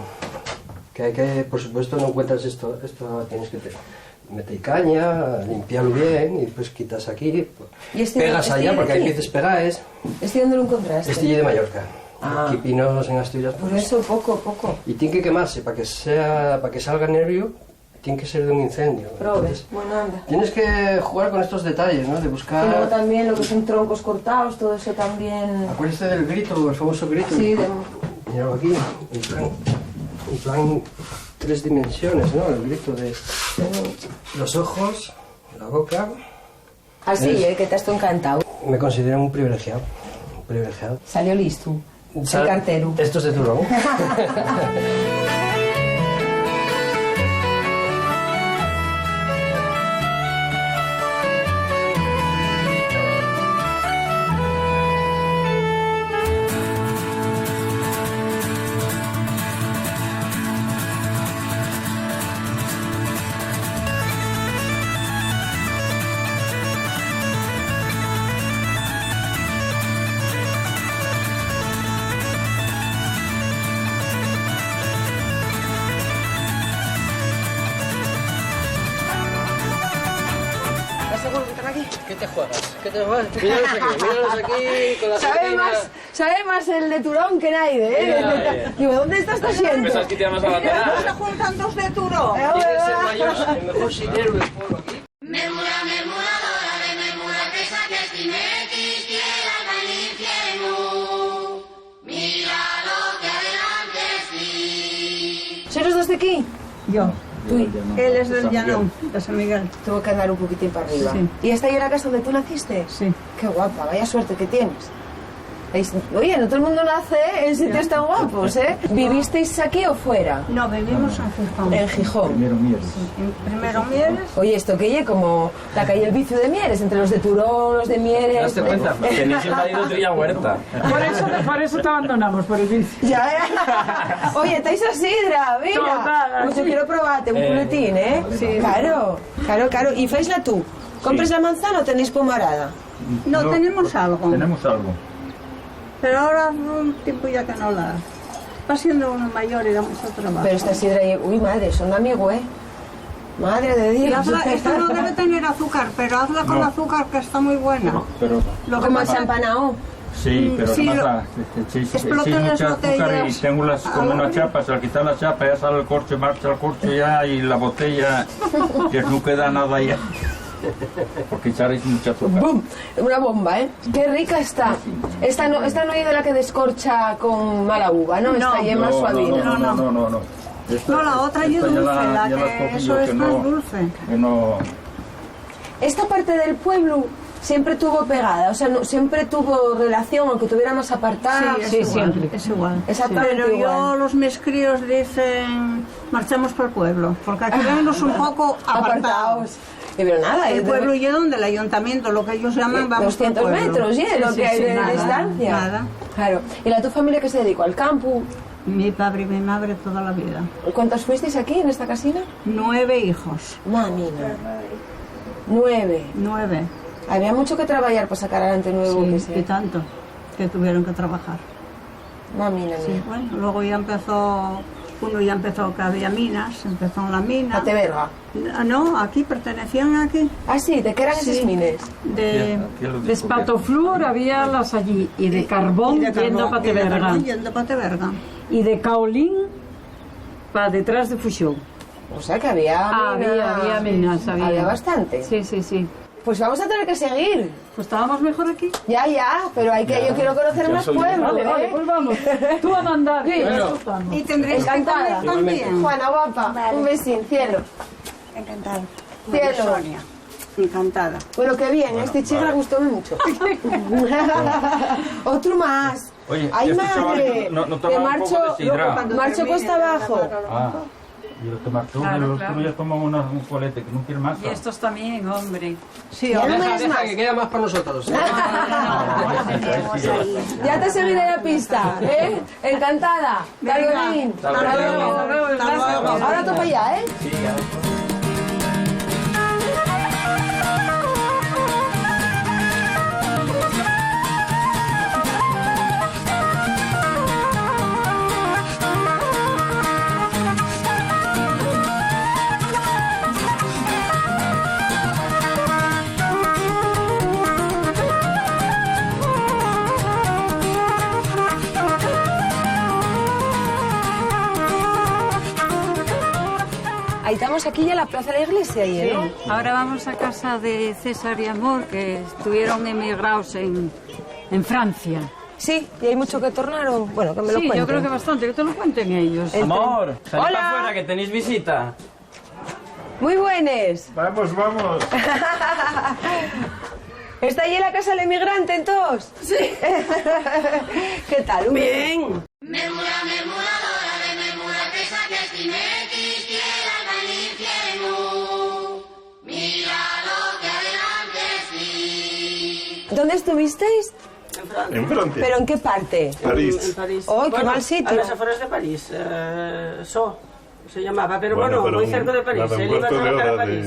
Que hay que, por supuesto, no encuentras esto tienes que meter caña, limpiarlo bien y después quitas aquí, ¿Y pegas allá porque hay veces pegáis. ¿Este dónde lo encontraste? Este es de Mallorca. Ah. Aquí pinos en Asturias. Por eso poco. Y tiene que quemarse para que salga nervio. Tiene que ser de un incendio. Probes, bueno, anda. Tienes que jugar con estos detalles, ¿no? De buscar... Y luego también lo que son troncos cortados, todo eso también... Acuérdate del grito, el famoso grito. Sí, Míralo aquí, en plan 3 dimensiones, ¿no? El grito de los ojos, la boca... Así, que te has encantado. Me considero un privilegiado. Salió listo, el cartero. Esto es de Turón. ¿Qué te juegas? Míralos aquí con la Sabe más el de Turón que nadie, Digo, ¿dónde está esta gente? ¿Pensás que te llamas a la cara? ¿Se juntan dos de Turón? Tienes el mejor sinero del pueblo aquí. Murmuradora de murmura que saques timetis, quiera al infierno. Mira lo que adelante sí. ¿Sois los dos de aquí? Yo. Tú. Él es del Llanón, de San Miguel. Tuvo que andar un poquitín para arriba. Sí. ¿Y esta es la casa donde tú naciste? Sí. Qué guapa, vaya suerte que tienes. Oye, no todo el mundo nace en sitios tan guapos, ¿eh? ¿Vivisteis aquí o fuera? No, vivimos en Gijón. En Gijón. Primero Mieres. Primero Mieres. Oye, esto que es como la calle El Vicio de Mieres, entre los de Turón, los de Mieres... ¿Te das cuenta? Tenéis el marido Trilla Huerta. Por eso te abandonamos, por el vicio. Ya. Oye, estáis a sidra, mira. Total, Pues yo quiero probarte un culetín, ¿eh? Sí. Claro. ¿Y feisla tú? ¿Compres la manzana o tenéis pomarada? No, tenemos algo. Tenemos algo. Pero ahora hace un tiempo ya que no la... Va siendo uno mayor y da mucho trabajo. Pero esta sidra... Uy, madre, son amigos, ¿eh? Madre de Dios. Y hazla, esta no debe tener azúcar, pero hazla con azúcar, que está muy buena. No, pero... Lo que como el pasa... champanao. Sí, pero sí, sí, explotan las mucha azúcar botellas. y tengo como una chapa, al quitar la chapa ya sale el corcho, marcha el corcho ya y la botella, que no queda nada ya. Porque echaréis mucha azúcar. ¡Bum! Una bomba, ¿eh? ¡Qué rica está! Esta no es de la que descorcha con mala uva, ¿no? Esta ya es más suavina. No. No, la otra es dulce, la que eso es más dulce. No. Esta parte del pueblo siempre tuvo pegada, o sea, siempre tuvo relación, aunque tuviera más apartada. Sí, siempre. Es igual. Exactamente Pero igual. los mis críos dicen, marchamos por el pueblo, porque aquí vemos un poco apartados. Pero nada, el pueblo y donde el ayuntamiento, lo que ellos llaman, vamos 200 por el pueblo. metros, ¿eh? Lo que hay de nada, distancia. Nada. Claro. ¿Y tu familia qué se dedicó? ¿Al campo? Mi padre y mi madre toda la vida. ¿Cuántos fuisteis aquí en esta casina? 9 hijos. Mamina. 9. 9. Había mucho que trabajar para sacar adelante 9 buques, Sí, y tanto, que tuvieron que trabajar. Mamina mía. Sí, bueno, luego ya empezó, uno ya empezó que había minas, empezó en la mina. Pateberga. No, aquí, pertenecían aquí. Ah, sí, ¿de qué eran esas mines? De espatoflúor había las allí, y de carbón yendo a Pateberga. Yendo a Pateberga. Y de caolín para detrás de Fusión. O sea que había minas. Había minas, Había bastante. Sí, sí, sí. Pues vamos a tener que seguir. Pues estábamos mejor aquí. Ya, pero hay que, yo quiero conocer más pueblos. Vale, pues vamos. Tú a mandar. Sí, bueno. Y tendréis que encantada. comer también. Juana, guapa, un besín, cielo. Encantada. Cielo. Sonia. Encantada. Bueno, qué bien, este chigra gustó mucho. Otro más. Oye, ¡Ay, este madre! chaval no que tomaba un poco de sidra. marcho cuesta abajo. Ah, y los que marchó, Claro, los claro. que ya toman un colete, que no quiere más. Y estos también, hombre. Sí, Ya no me des Deja, más. que queda más para nosotros. Ya te seguiré la pista, ¿eh? Encantada. Carolín. Hasta luego. Hasta luego. Ahora toca ya, ¿eh? Sí, ya. Ahí estamos aquí ya en la plaza de la iglesia, ¿eh? ¿no? Ahora vamos a casa de César y Amor, que estuvieron emigrados en Francia. Sí, y hay mucho que tornaron. Bueno, que me lo Sí, cuenten. yo creo que bastante, que te lo cuenten ellos. Amor, salid Hola. para afuera que tenéis visita. Muy buenas. Vamos, vamos. ¿Está allí en la casa del emigrante, entonces? Sí. ¿Qué tal? Bien. Memura, memuradora de memura, que saques timequis, tierra al infierno. Mira lo que adelante sí. ¿Dónde estuvisteis? En Francia. ¿Pero en qué parte? París. En París. ¡Oh, qué Bueno, mal sitio! A las afueras de París. Se llamaba, pero Bueno, muy pero cerca de París. nada, un Él iba a cuarto de trabajar a hora París.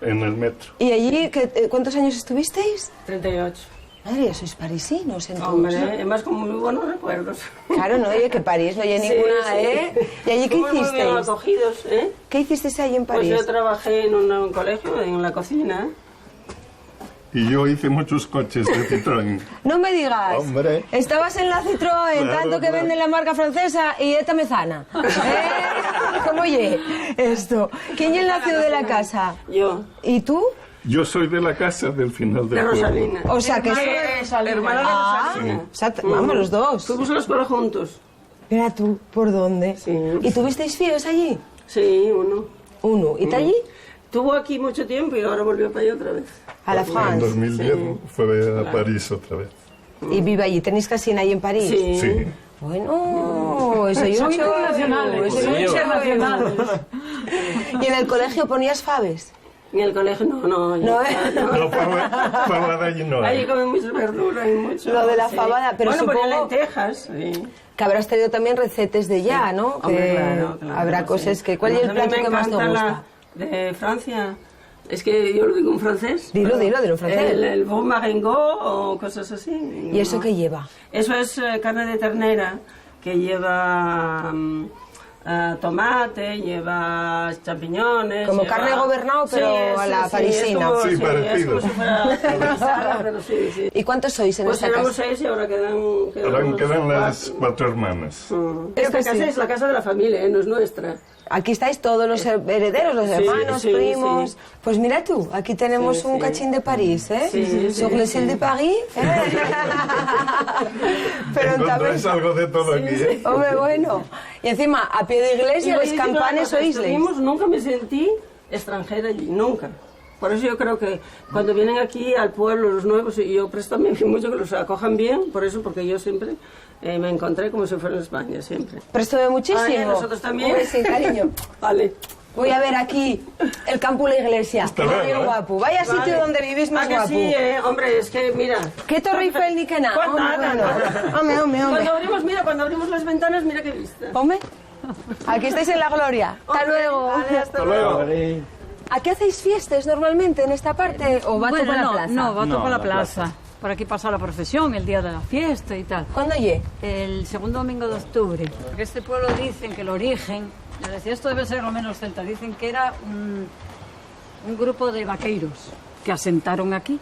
en el metro. ¿Y allí cuántos años estuvisteis? 38. Madre, ya sois parisinos, entonces. Hombre, además con muy buenos recuerdos. Claro, no, oye, que París no hay Sí, ninguna, sí. ¿eh? ¿Y allí qué Fuimos muy bien hicisteis? acogidos, ¿eh? ¿Qué hicisteis ahí en Pues París? yo trabajé en un colegio, en la cocina. Y yo hice muchos coches de Citroën. No me digas. Hombre. Estabas en la Citroën, Claro, tanto que claro. venden la marca francesa y esta mezana. ¿Cómo oye esto? ¿Quién es el nacido de la casa? Yo. ¿Y tú? Yo soy de la casa del final del De pueblo. Rosalina. O sea, que Hermana de Rosalina. O sea, vamos los dos. Fuimos a la escuela juntos. Mira tú, ¿por dónde? Sí. ¿Y tuvisteis fíos allí? Sí, uno. Uno. ¿Y está allí? Estuvo aquí mucho tiempo y ahora volvió para allá otra vez. A la En France. 2010 fue a París otra vez. Y vive allí. ¿Tenéis casina ahí en París? Sí. Sí. Bueno, eso yo Son mucho. internacionales. Eso Son yo mucho. internacionales. ¿Y en el colegio ponías faves? En el colegio no. No, No, fabada allí no Allí hay. comen mucha verdura y mucho... Lo de la sí. fabada, pero bueno, supongo- ponían lentejas, sí. Que habrás tenido también recetes de ya, ¿no? Hombre, Que claro, habrá sí. cosas que... ¿Cuál es el Además, a mí plato me que más te encanta gusta? de Francia. Es que yo lo digo en francés. Dilo en francés. El bon marengo o cosas así. ¿Y eso qué lleva? Eso es carne de ternera que lleva tomate, lleva champiñones. Como lleva- carne gobernado, pero a la parisina. Es como, Sí, parecido. Es como si fuera parisana, pero sí. ¿Y cuántos sois en Pues esta éramos casa? 6 y ahora quedan Ahora quedan cuatro. las 4 hermanas. Esta Esto casa sí. es la casa de la familia, no es nuestra. Aquí estáis todos los herederos, los Sí, hermanos, sí, primos. sí. Pues mira tú, aquí tenemos Sí, un sí. cachín de París, ¿eh? Sí, sí, Sur le ciel sí. de París. ¿eh? Pero Encontráis también... algo de todo aquí, ¿eh? Hombre, bueno. Y encima, a pie de iglesia, Y los les digo una campanes cosa, oísles. Nunca me sentí extranjera allí, nunca. Por eso yo creo que cuando vienen aquí al pueblo los nuevos, y yo presto también mucho que los acojan bien, por eso, porque yo siempre me encontré como si fuera en España, siempre. Préstame muchísimo. Ay, nosotros también. Sí, cariño. Vale. Voy a ver aquí el campo y la iglesia. Qué guapo. Vaya sitio donde vivís más guapo. Sí, hombre, es que mira. ¿Qué Torre Eiffel ni qué nada? Hombre. Cuando abrimos las ventanas, mira qué vista. Hombre, aquí estáis en la gloria. Hasta luego. Vale, hasta luego. ¿A qué hacéis fiestas normalmente en esta parte? ¿O va todo por la plaza? No, va todo por la plaza. Por aquí pasa la procesión, el día de la fiesta y tal. ¿Cuándo llegue? El segundo domingo de octubre. Porque este pueblo dicen que el origen, yo decía, esto debe ser lo menos celta, dicen que era un grupo de vaqueiros que asentaron aquí.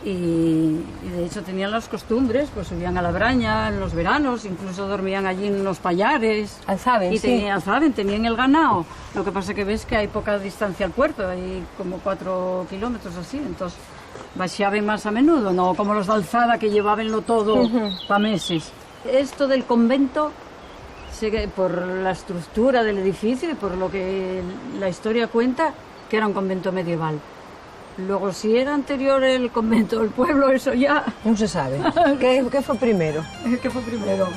Y de hecho tenían las costumbres, pues subían a la braña en los veranos, incluso dormían allí en los pallares. Alzaben, y sí. Tenían el ganado. Lo que pasa que ves que hay poca distancia al puerto, hay como 4 kilómetros así, entonces baixaban más a menudo, no como los de Alzada que llevabanlo todo para meses. Esto del convento, por la estructura del edificio y por lo que la historia cuenta, que era un convento medieval. Luego, si era anterior el convento del pueblo, eso ya... No se sabe. ¿Qué fue primero? ¿Qué fue primero?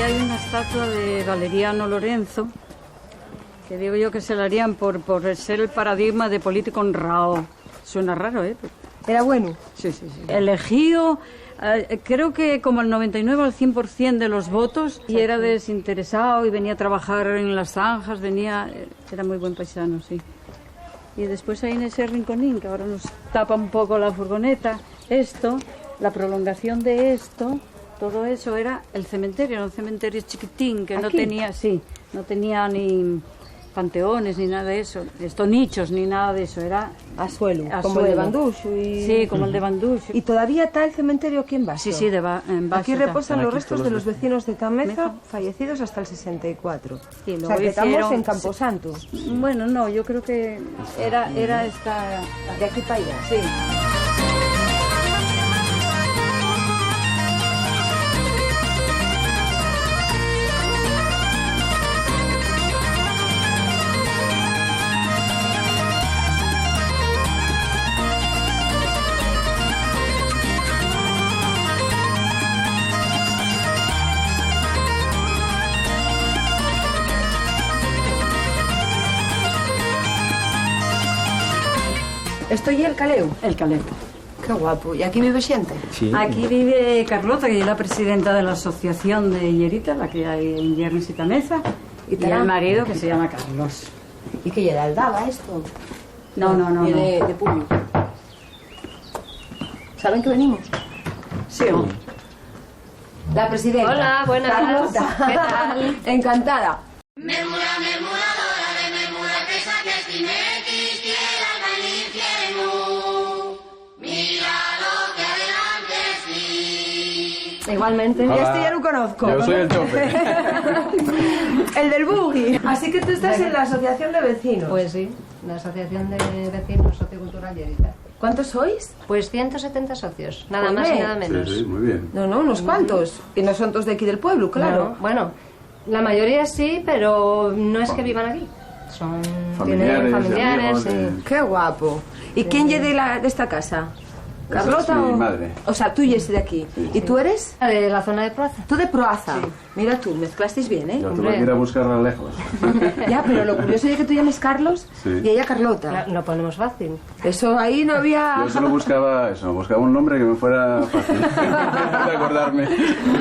Hay una estatua de Valeriano Lorenzo, que digo yo que se la harían por ser el paradigma de político honrado. Suena raro, ¿eh? ¿Era bueno? Sí. Elegido, creo que como el 99 al 100% de los votos, y era desinteresado y venía a trabajar en las zanjas, era muy buen paisano, sí. Y después ahí en ese rinconín, que ahora nos tapa un poco la furgoneta, la prolongación de esto... Todo eso era el cementerio, era un cementerio chiquitín que no tenía ni panteones ni nada de eso, nichos ni nada de eso, era a suelo. Como el de Bandúxo. Sí, como el de Bandúxo. ¿Y todavía está el cementerio aquí en Baixo? Sí, en Baixo. Aquí reposan los restos de los vecinos de Tameza fallecidos hasta el 64. Sí, o sea, que estamos en Camposanto. Bueno, no, yo creo que era esta... De aquí para allá. Sí. ¿Esto y el Caleu? El Caleu. Qué guapo. ¿Y aquí vive gente? Sí. Aquí vive Carlota, que es la presidenta de la asociación de Llerita, la que hay en Yernes y Tameza, y el marido, que se llama Carlos. ¿Y qué le aldaba esto? No. De puño. ¿Saben que venimos? Sí. La presidenta. Hola, buenas. Carlota. ¿Qué tal? Encantada. Mermuradora de mermura pesa que estimequis quiera al infierno. Mira lo que adelante sí. Igualmente. Hola. Este ya lo conozco. Yo soy el chofer. El del buggy. Así que tú estás en la asociación de vecinos. Pues sí, la asociación de vecinos sociocultural Llerita. ¿Cuántos sois? Pues 170 socios, nada Joder. más y nada menos. Sí, muy bien. No, unos cuantos. Y no son todos de aquí del pueblo, claro. No, bueno, la mayoría sí, pero no es que vivan aquí. Son tienen familiares. amigos, Qué guapo. ¿Y quién es de esta casa? ¿Carlota mi o...? madre. O sea, tú eres de aquí. ¿Y tú eres? De la zona de Proaza. Tú de Proaza. Mira tú, mezclasteis bien, ¿eh? Yo tuve que ir a buscarla lejos. Ya, pero lo curioso es que tú llames Carlos Sí. y ella Carlota. Lo ponemos fácil. Eso ahí no había... Yo solo buscaba un nombre que me fuera fácil de acordarme.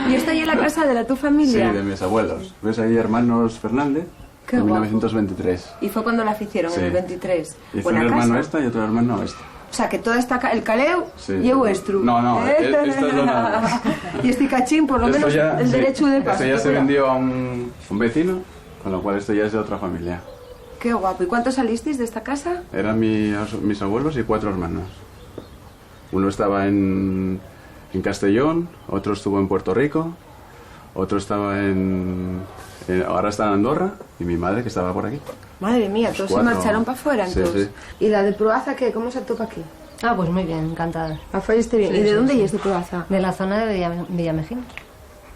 ¿Y esto ahí en la casa de tu Sí, familia? de mis abuelos. ¿Ves ahí Hermanos Fernández? Qué en guapo. 1923. Y fue cuando la hicieron, Sí. en el 23. Y fue Buena un hermano casa. esta y otro hermano este. O sea, que toda esta... El caleu Sí. y el vuestro. No, esta es donada. Y este cachín, por lo Esto menos, ya- el sí. derecho de paso. Esto ya se Cuidado. vendió a un vecino, con lo cual esto ya es de otra familia. Qué guapo. ¿Y cuántos salisteis de esta casa? Eran mis abuelos y 4 hermanos. Uno estaba en Castellón, otro estuvo en Puerto Rico, otro estaba ahora está en Andorra, y mi madre que estaba por aquí. Madre mía, todos se 4. marcharon para afuera Sí, entonces. sí. ¿Y la de Proaza qué? ¿Cómo se toca aquí? Ah, pues muy bien, encantada. Fallaste bien. Sí, ¿Y de sí, dónde sí. es de Proaza? De la zona de Villamejín.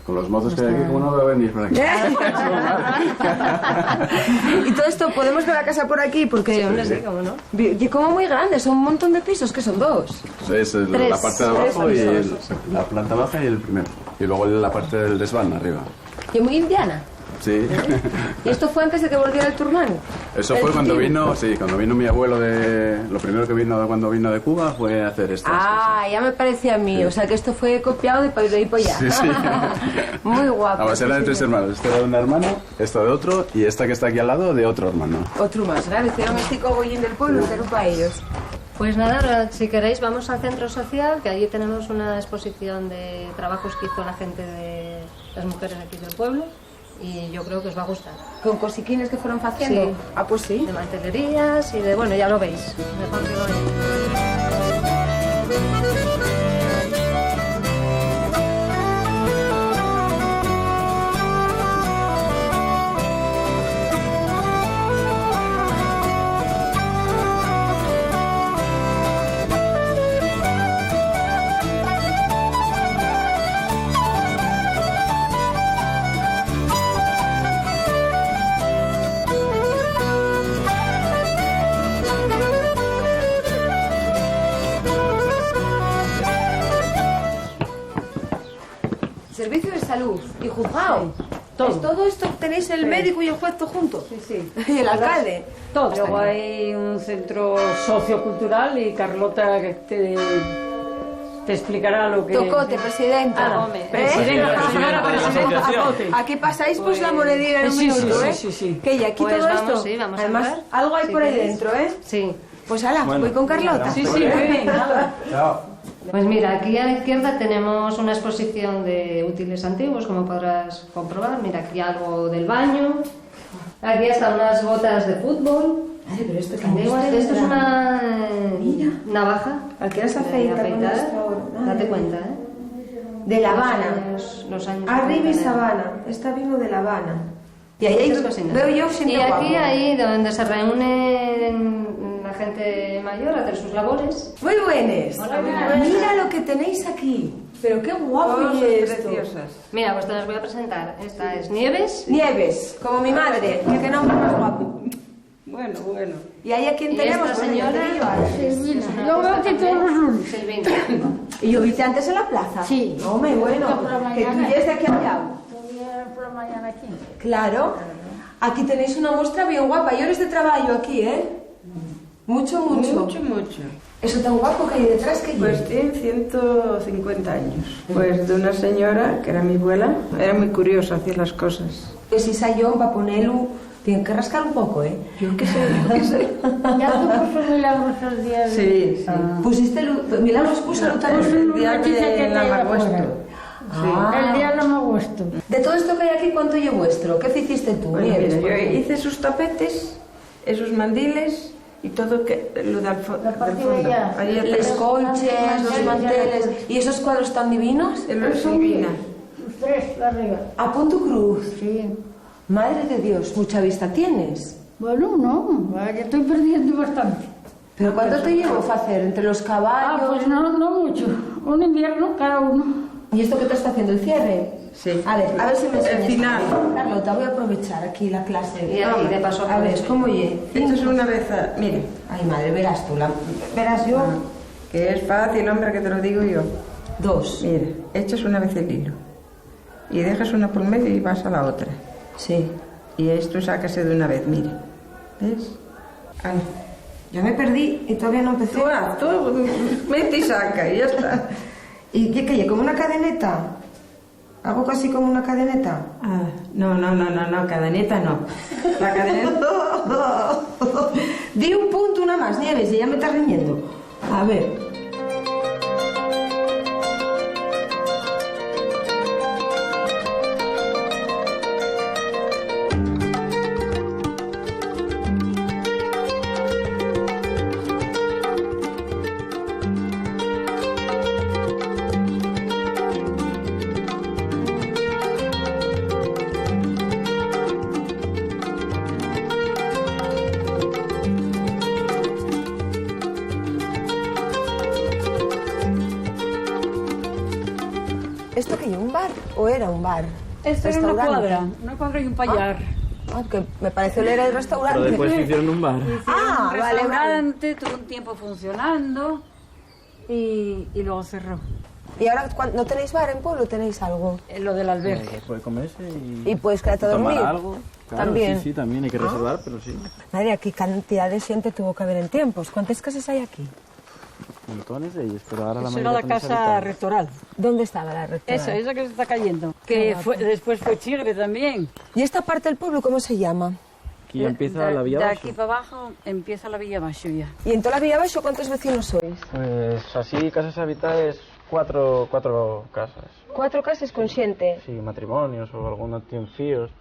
Con los mozos que hay aquí, ¿cómo no voy a venir por aquí? Y todo esto, ¿podemos ver la casa por aquí? Porque Sí, hombre, sí, cómo no. Y como muy grande, son un montón de pisos, que son 2. Es la Tres. parte de abajo y Tres la planta baja y el primero. Y luego la parte del desván arriba. Y muy indiana. Sí. ¿Y esto fue antes de que volviera el turmán? Eso fue cuando vino mi abuelo lo primero que vino cuando vino de Cuba fue hacer esto. Ah, ya me parecía a mí. O sea que esto fue copiado de ahí para allá. Sí, sí. Muy guapo. Además era de 3 hermanos. Este era de un hermano, esto de otro y esta que está aquí al lado de otro hermano. Otro más, claro. Este doméstico bollín del pueblo, entero para ellos. Pues nada, ahora, si queréis vamos al centro social, que allí tenemos una exposición de trabajos que hizo la gente de las mujeres aquí del pueblo. Y yo creo que os va a gustar. ¿Con cosiquines que fueron haciendo? Sí. Ah, pues sí. De mantelerías y de... Bueno, ya lo veis. Mejor que lo veáis. Servicio de salud y juzgado. todo. ¿Es todo esto tenéis el Sí. médico y el juez todo juntos? Sí, sí. Y el alcalde. Todo. Luego hay un centro sociocultural y Carlota que te explicará lo que... Tocote, presidenta. Ah, presidenta, señora presidenta. Aquí pasáis pues la monedilla en un Sí, minuto, sí, ¿eh? sí, sí. Que ya aquí Pues todo vamos, esto. sí, vamos a Además, ver. algo hay Si por ahí queréis. dentro, ¿eh? Sí. Pues ala, Bueno, voy con Carlota. Sí, sí, muy bien. Pues mira, aquí a la izquierda tenemos una exposición de útiles antiguos, como podrás comprobar. Mira, aquí algo del baño. Aquí están unas botas de fútbol. Ay, pero esto Esto es una navaja. Al que las de afeitas con afeitar. esta hora. Date cuenta, ¿eh? De La Habana. Los años Arriba y 50. Sabana. Está vino de La Habana. Y ahí hay, Muchas cocinas. veo yo siempre Y aquí, guapo. ahí, donde se reúnen la gente mayor a hacer sus labores. Muy buenas. Hola, muy buenas. Mira lo que tenéis aquí. Pero qué guapo es esto. Mira, pues te las voy a presentar. Esta es Nieves. Nieves, como mi madre. Mira qué nombre más guapo. Bueno, bueno. ¿Y ahí a quién Y tenemos? esta Bueno, ya te señora, digo, Alex. Silvina. Es una Yo cosa veo que también. todos los lunes. Silvina. ¿Y yo viste antes en la plaza? Sí. No, me bueno. Por la Que tú mañana. llegues de aquí allá. Por la mañana aquí. Claro. Aquí tenéis una muestra bien guapa. Y horas de trabajo aquí, ¿eh? Mucho, mucho. Mucho, mucho. Eso tan guapo que hay detrás que Pues tiene 150 años. Pues de una señora, que era mi abuela, era muy curiosa, hacía las cosas. Que si sayón va a ponerlo, tienen que rascar un poco, ¿eh? Yo qué sé, yo qué sé. Ya tú puso milagros el día de... Sí, sí. Pusiste milagros, puso El día de la Maguesto. El día no me ha gustado. De todo esto que hay aquí, ¿cuánto llevo vuestro? ¿Qué hiciste tú, Pues Nieves? mira, por yo ejemplo? hice sus tapetes, esos mandiles y todo lo del fondo. Ahí atrás. Les colches, los manteles. ¿Y esos cuadros tan divinos? Los divinas. Los tres arriba. ¿A punto cruz? Sí. Madre de Dios, ¿mucha vista tienes? Bueno, no, ya estoy perdiendo bastante. ¿Pero cuánto te llevó a hacer entre los caballos? Ah, pues no mucho. Un invierno cada uno. ¿Y esto qué te está haciendo, el cierre? Sí. A ver si me enseñas. El final. Carlota, voy a aprovechar aquí la clase. Y ahí, de paso, A ver, ¿cómo ye? Esto es una vez, mire, Ay, madre, verás tú. Verás yo. que es fácil, hombre, que te lo digo yo. 2. Mira, echas una vez el hilo y dejas una por medio y vas a la otra. Sí. Y esto sácase de una vez, mire. ¿Ves? Ay, ya me perdí y todavía no empecé. Tú mete y saca y ya está. ¿Y qué calle? ¿Como una cadeneta? ¿Hago casi como una cadeneta? Ah, no, cadeneta no. La cadeneta... Di un punto, una más, Nieves, y ya me estás riñendo. A ver. ¿Esto qué? ¿Un bar? ¿O era un bar? Esto era una cuadra y un pallar. Que me pareció leer el restaurante. Pero después hicieron un bar. Un restaurante, tuvo un tiempo funcionando y luego cerró. ¿Y ahora no tenéis bar en pueblo? ¿Tenéis algo? Lo del albergue. Puede comerse ¿Y puedes quedarte a dormir? tomar algo. Claro, ¿También? Sí, también hay que reservar, pero sí. Madre, ¿qué cantidad de gente tuvo que haber en tiempos? ¿Cuántas casas hay aquí? Montones de ellos, pero ahora la Eso mayoría era la están casa deshabitadas. rectoral. ¿Dónde estaba la rectoral? Esa que se está cayendo. Qué Que después fue Chirve también. ¿Y esta parte del pueblo cómo se llama? Aquí empieza la Villa De Baixo. aquí para abajo empieza la Villa Baixo ya. ¿Y en toda la Villa Baixo cuántos vecinos sois? Pues así, casas habitadas, cuatro casas. 4 casas con xente. Sí, matrimonios o algunos tienen fíos.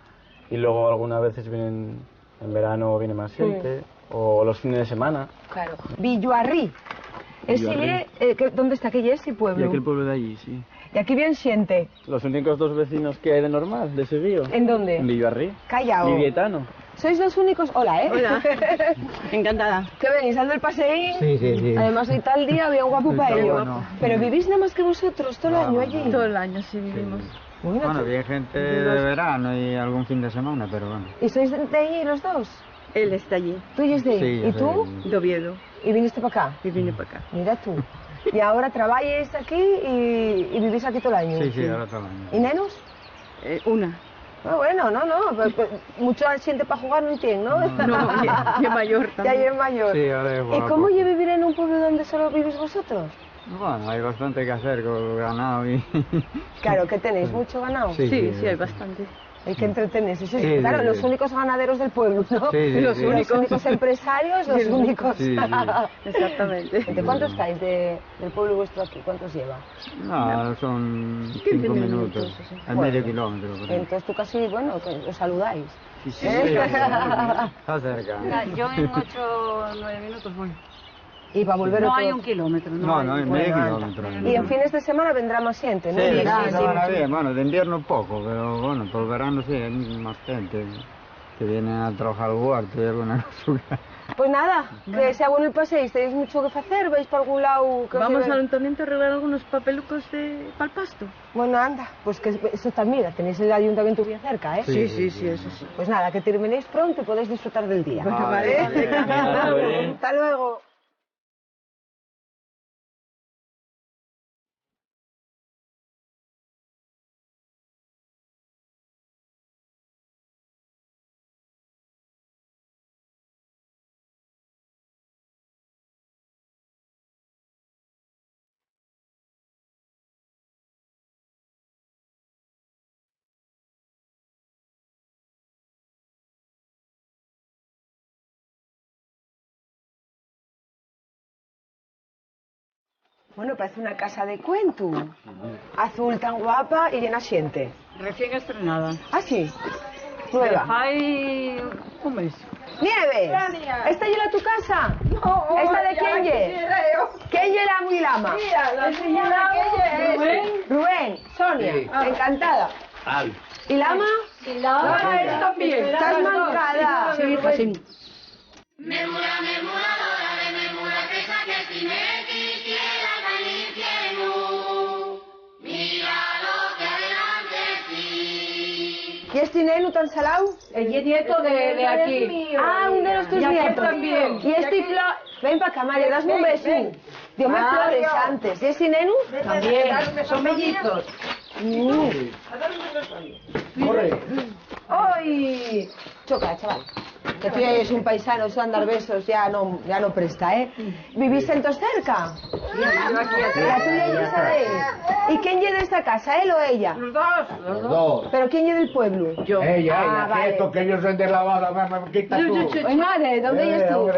Y luego algunas veces vienen en verano, viene más gente. O los fines de semana. Claro. Villuarrí. Villuarrí. ¿Dónde está? ¿Qué es ese Y pueblo? aquel pueblo de allí, sí. Y aquí viene xente. Los únicos 2 vecinos que hay de normal, de Seguío. ¿En dónde? En Villarrí. Callao. Livietano. ¿Sois los únicos? Hola, ¿eh? Hola. Encantada. ¿Qué venís? ¿Dando el paseín? Sí. Además, hoy tal día había un guapo para Está ello. bueno. ¿Pero vivís nada más que vosotros todo el año allí? Todo el año sí vivimos. Bueno, bien gente de verano y algún fin de semana, pero bueno. ¿Y sois de allí los dos? Él está allí. ¿Tú y es de ahí? Sí, ¿Y yo tú? soy De Oviedo. ¿Y viniste para acá? Y vine para acá. Mira tú. ¿Y ahora trabajáis aquí y vivís aquí todo el año? Sí, ahora todo el año. ¿Y nenos? Una. Bueno, no. Mucho gente para jugar no tiene, ¿no? No, ya mayor Ya también. es mayor. Sí, ahora es ¿Y guapo. cómo es vivir en un pueblo donde solo vivís vosotros? Bueno, hay bastante que hacer con el ganado y... Claro, ¿que tenéis? ¿Mucho ganado? Sí, Sí, hay bastante. Hay que entretenerse. Sí, Sí, claro, sí, los sí. únicos ganaderos del pueblo, ¿no? Sí, los sí. únicos empresarios, los únicos. Sí, sí. Exactamente. ¿De cuánto estáis del pueblo vuestro aquí? ¿Cuántos lleva? No, son 15 5 minutos, minutos. sí. Al Bueno. medio kilómetro. por ahí. Entonces tú casi, bueno, que os saludáis. Sí, sí, ¿Eh? sí, está cerca. Yo en 8 o 9 minutos voy. Y para volver No otro- hay un kilómetro. No, hay. en medio kilómetro. Y en fines de semana vendrá más gente, ¿no? Sí, Y- sí, semana bien. Bueno, de invierno poco, pero bueno, por el verano sí, hay más gente que viene a trabajar al huerto y alguna cosa. Pues nada, que sea bueno el paseo. ¿Tenéis mucho que hacer? ¿Vais para algún lado? Que os Vamos lleve- al ayuntamiento a arreglar algunos papelucos para el pasto. Bueno, anda, pues que eso también, mira, tenéis el ayuntamiento bien cerca, ¿eh? Sí, eso sí. Pues nada, que terminéis pronto y podéis disfrutar del día. Bueno, vale. Hasta luego. Bueno, parece una casa de cuento. Azul tan guapa y llena gente. Recién estrenada. ¿Ah, sí? Nueva. Hay un mes. Nieve, ¿esta llena tu casa? No, ¿Esta de ya quién quisiera es? yo. ¿Quién es la muy lama? Mira, la señora que es. Rubén, Sonia, Sí. encantada. ¿Y Lama? Y Lama es también. Estás mancada. Sí, hija, sí. Memura, memuradora de memura, que saques timequis, tierra al infierno. Mira lo que adelante sí. ¿Y este neno tan salado? El nieto de aquí. Ah, uno de los tus Y aquel nietos. también. Y este ven para acá, María, dasme un beso. Dios me Mario. flores antes. ¿Y ese neno? También. Son mellizos. Corre. ¡Ay! Choca, chaval. Que tú ya eres un paisano, eso de andar besos ya no presta, ¿eh? ¿Vivís entonces cerca? La tuya y esa de él. ¿Y quién llega de esta casa, él o ella? Los dos. Los dos. ¿Pero quién llega del pueblo? Yo. Ella, vale. quieto, que yo soy de la bala, me quita tú. Pues madre, ¿de dónde eres tú?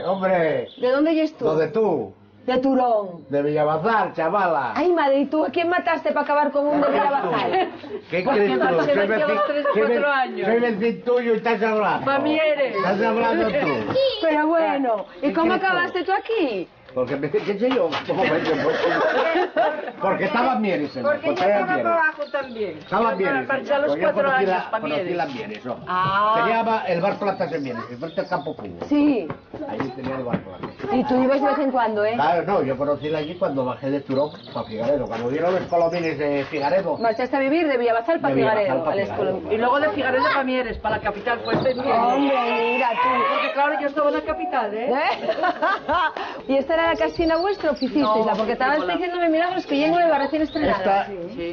Hombre, ¿De dónde eres tú? ¿dónde tú? De Turón. De Villabazar, chavala. Ay, madre, ¿y tú a quién mataste para acabar con un de Villavajal? ¿Qué Porque crees tú? se Soy metió a los vecino- 3 o soy 4 ve- años. Soy vecino tuyo y estás hablando. Mamieres. Estás hablando tú. Pero bueno, ¿y ¿Qué cómo crees tú? acabaste tú aquí? Porque, ¿qué sé yo? ¿Cómo me porque estaban bienes. Porque ella estaba para abajo también. Estaban bienes. Para los Pues yo 4 conocí años, para conocí Mieres. las bienes, ¿no? Ah. Se llama el bar Platas en Bienes, enfrente del campo Cubo. Sí. Allí tenía el bar Platas. Y tú ibas de vez en cuando, ¿eh? Claro, no, yo conocí allí cuando bajé de Turón para Figaredo. Cuando dieron los colomines de Figaredo. Marchaste a vivir de Villavazal para De Villavazal Figaredo, pa' al Figaredo. escuela. Y luego de Figaredo para Mieres, para la capital, pues de Mieres. Hombre, mira tú. Porque claro, yo estaba en la capital, ¿eh? ¿Y esta era la casina vuestra o hicisteisla? Porque estabas diciéndome milagros que ya nueva, recién estrenada.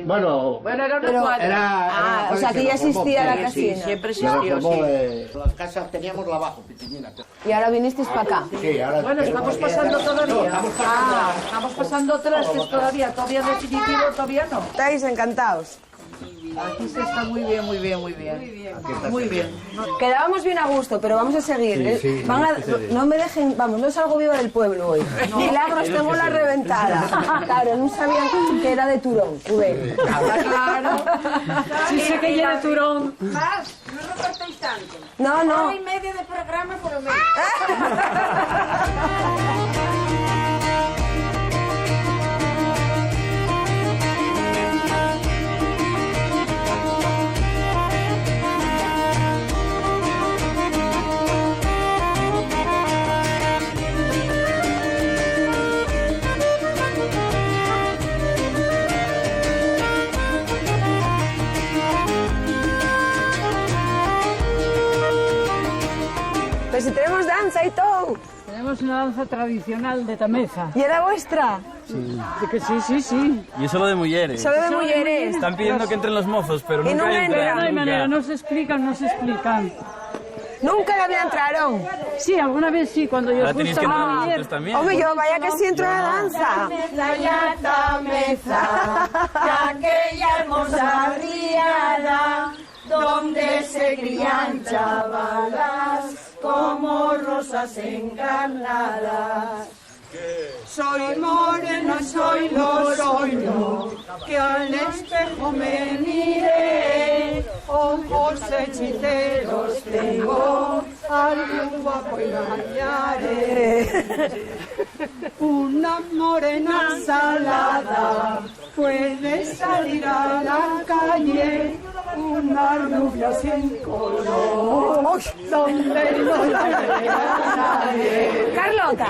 Bueno, Bueno, era una Pero- cuadra. o sea, que ya existía la casina. Siempre existió, sí. Las casas teníamos la abajo, pitinina. Y ahora vinisteis para acá. Sí, ahora Bueno, estamos pasando todavía. Estamos pasando trastes todavía definitivo, todavía no. ¿Estáis encantados? Aquí se está muy bien, muy bien, muy bien. Muy bien. Quedábamos bien a gusto, pero vamos a seguir. Sí, sí, Van a- hay que seguir. no me dejen, vamos, no salgo viva del pueblo hoy. Milagros, tengo la reventada. Claro, no sabían que era de Turón. Ube. Claro. Sí sé que ella de Turón. Más, no repartáis tanto. No, no. Hora y media de programa por lo menos. Pues si tenemos danza y todo. Tenemos una danza tradicional de Tameza. ¿Y era vuestra? Que sí, sí, sí. Y eso lo de mujeres. Solo de mujeres. Están pidiendo que entren los mozos, pero Y nunca no entran. entran. No hay nunca. manera, no se explican, no se explican. Nunca la vida entraron. Sí, alguna vez sí, cuando yo Ahora tenéis que entrar vosotros también. Hombre, yo vaya que sí entro a la danza. aquella hermosa riada donde se crían chavalas como rosas encarnadas. Soy moreno, soy lo soy no, que al espejo me miré, ojos hechiceros tengo, algún guapo y lo hallaré. Una morena salada puede salir a la calle, una rubia sin color, donde no la vea nadie. Carlota.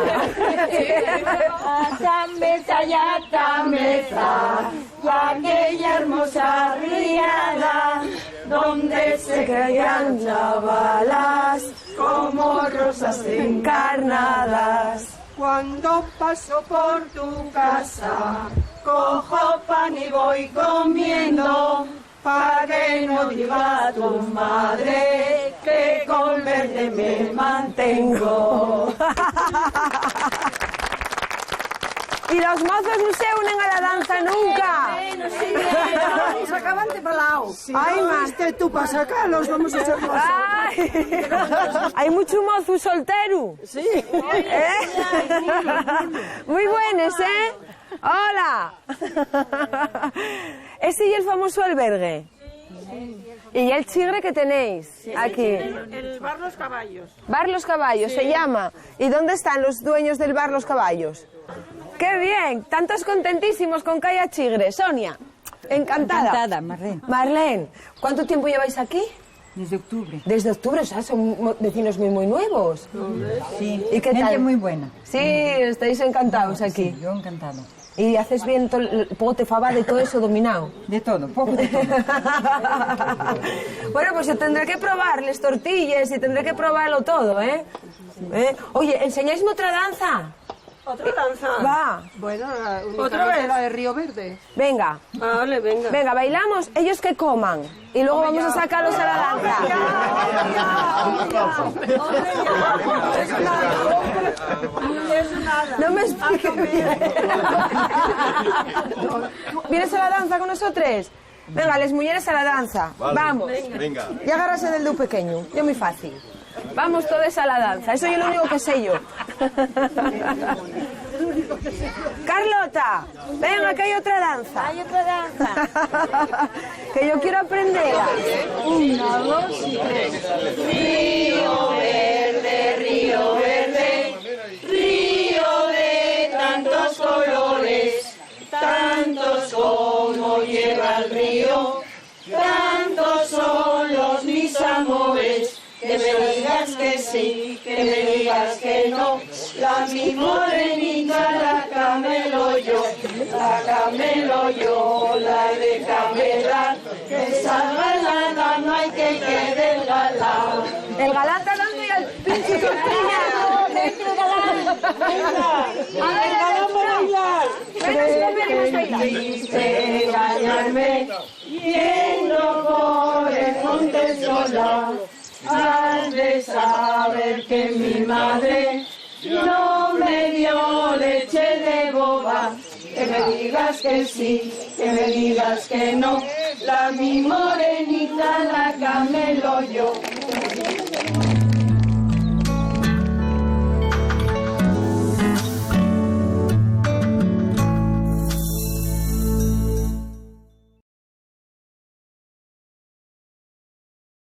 Tameza, ya Tameza, y aquella hermosa riada, donde se creían chavalas como rosas encarnadas. Cuando paso por tu casa, cojo pan y voy comiendo, pa' que no diga tu madre que con verde me mantengo. Y los mozos no se unen a la danza nunca. Nos acaban de palao. Ay, ma. Tú para sacarlos, vamos a hacer más. Ay. Hay mucho mozo soltero. Sí. Muy buenos, ¿eh? Hola. Este y el famoso albergue. Y el chigre que tenéis aquí. El bar Los Caballos. Bar Los Caballos se llama. ¿Y dónde están los dueños del Bar Los Caballos? ¡Qué bien! Tantos contentísimos con que haya chigre. Sonia, encantada. Encantada, Marlene. Marlene, ¿cuánto tiempo lleváis aquí? Desde octubre. Desde octubre, o sea, son vecinos muy nuevos. Sí. ¿Y qué Gente tal? muy buena. Sí, estáis encantados aquí. Sí, yo encantada. ¿Y haces bien el pote fabá de todo eso dominado? De todo, poco de todo. Bueno, pues yo tendré que probar las tortillas y tendré que probarlo todo, ¿eh? Oye, ¿enseñáisme otra danza? ¿Otra danza? Va. Bueno, ¿Otra vez? la de Río Verde. Venga. Vale, venga. Venga, bailamos, ellos que coman. Y luego vamos a sacarlos a la danza. No me expliques bien. ¿Vienes a la danza con nosotros? Venga, las mujeres a la danza. Vale. Vamos. Venga. Y agárrase del dedo pequeño. Yo muy fácil. Vamos todos a la danza. Eso es lo único que sé yo. Carlota, venga, que hay otra danza. Hay otra danza. Que yo quiero aprenderla. 1, 2 y 3. Río verde, río verde, río de mío, tantos son los mis amores, que me digas que sí, que me digas que no, la mi morenita la camelo yo, la de camelar, que salga la dama y que quede el galán. El galán talando y el príncipe Venga, galán para bailar. Quisiste engañarme, yendo por el monte sola, has de saber que mi madre no me dio leche de boba. Que me digas que sí, que me digas que no, la mi morenita la camelo yo.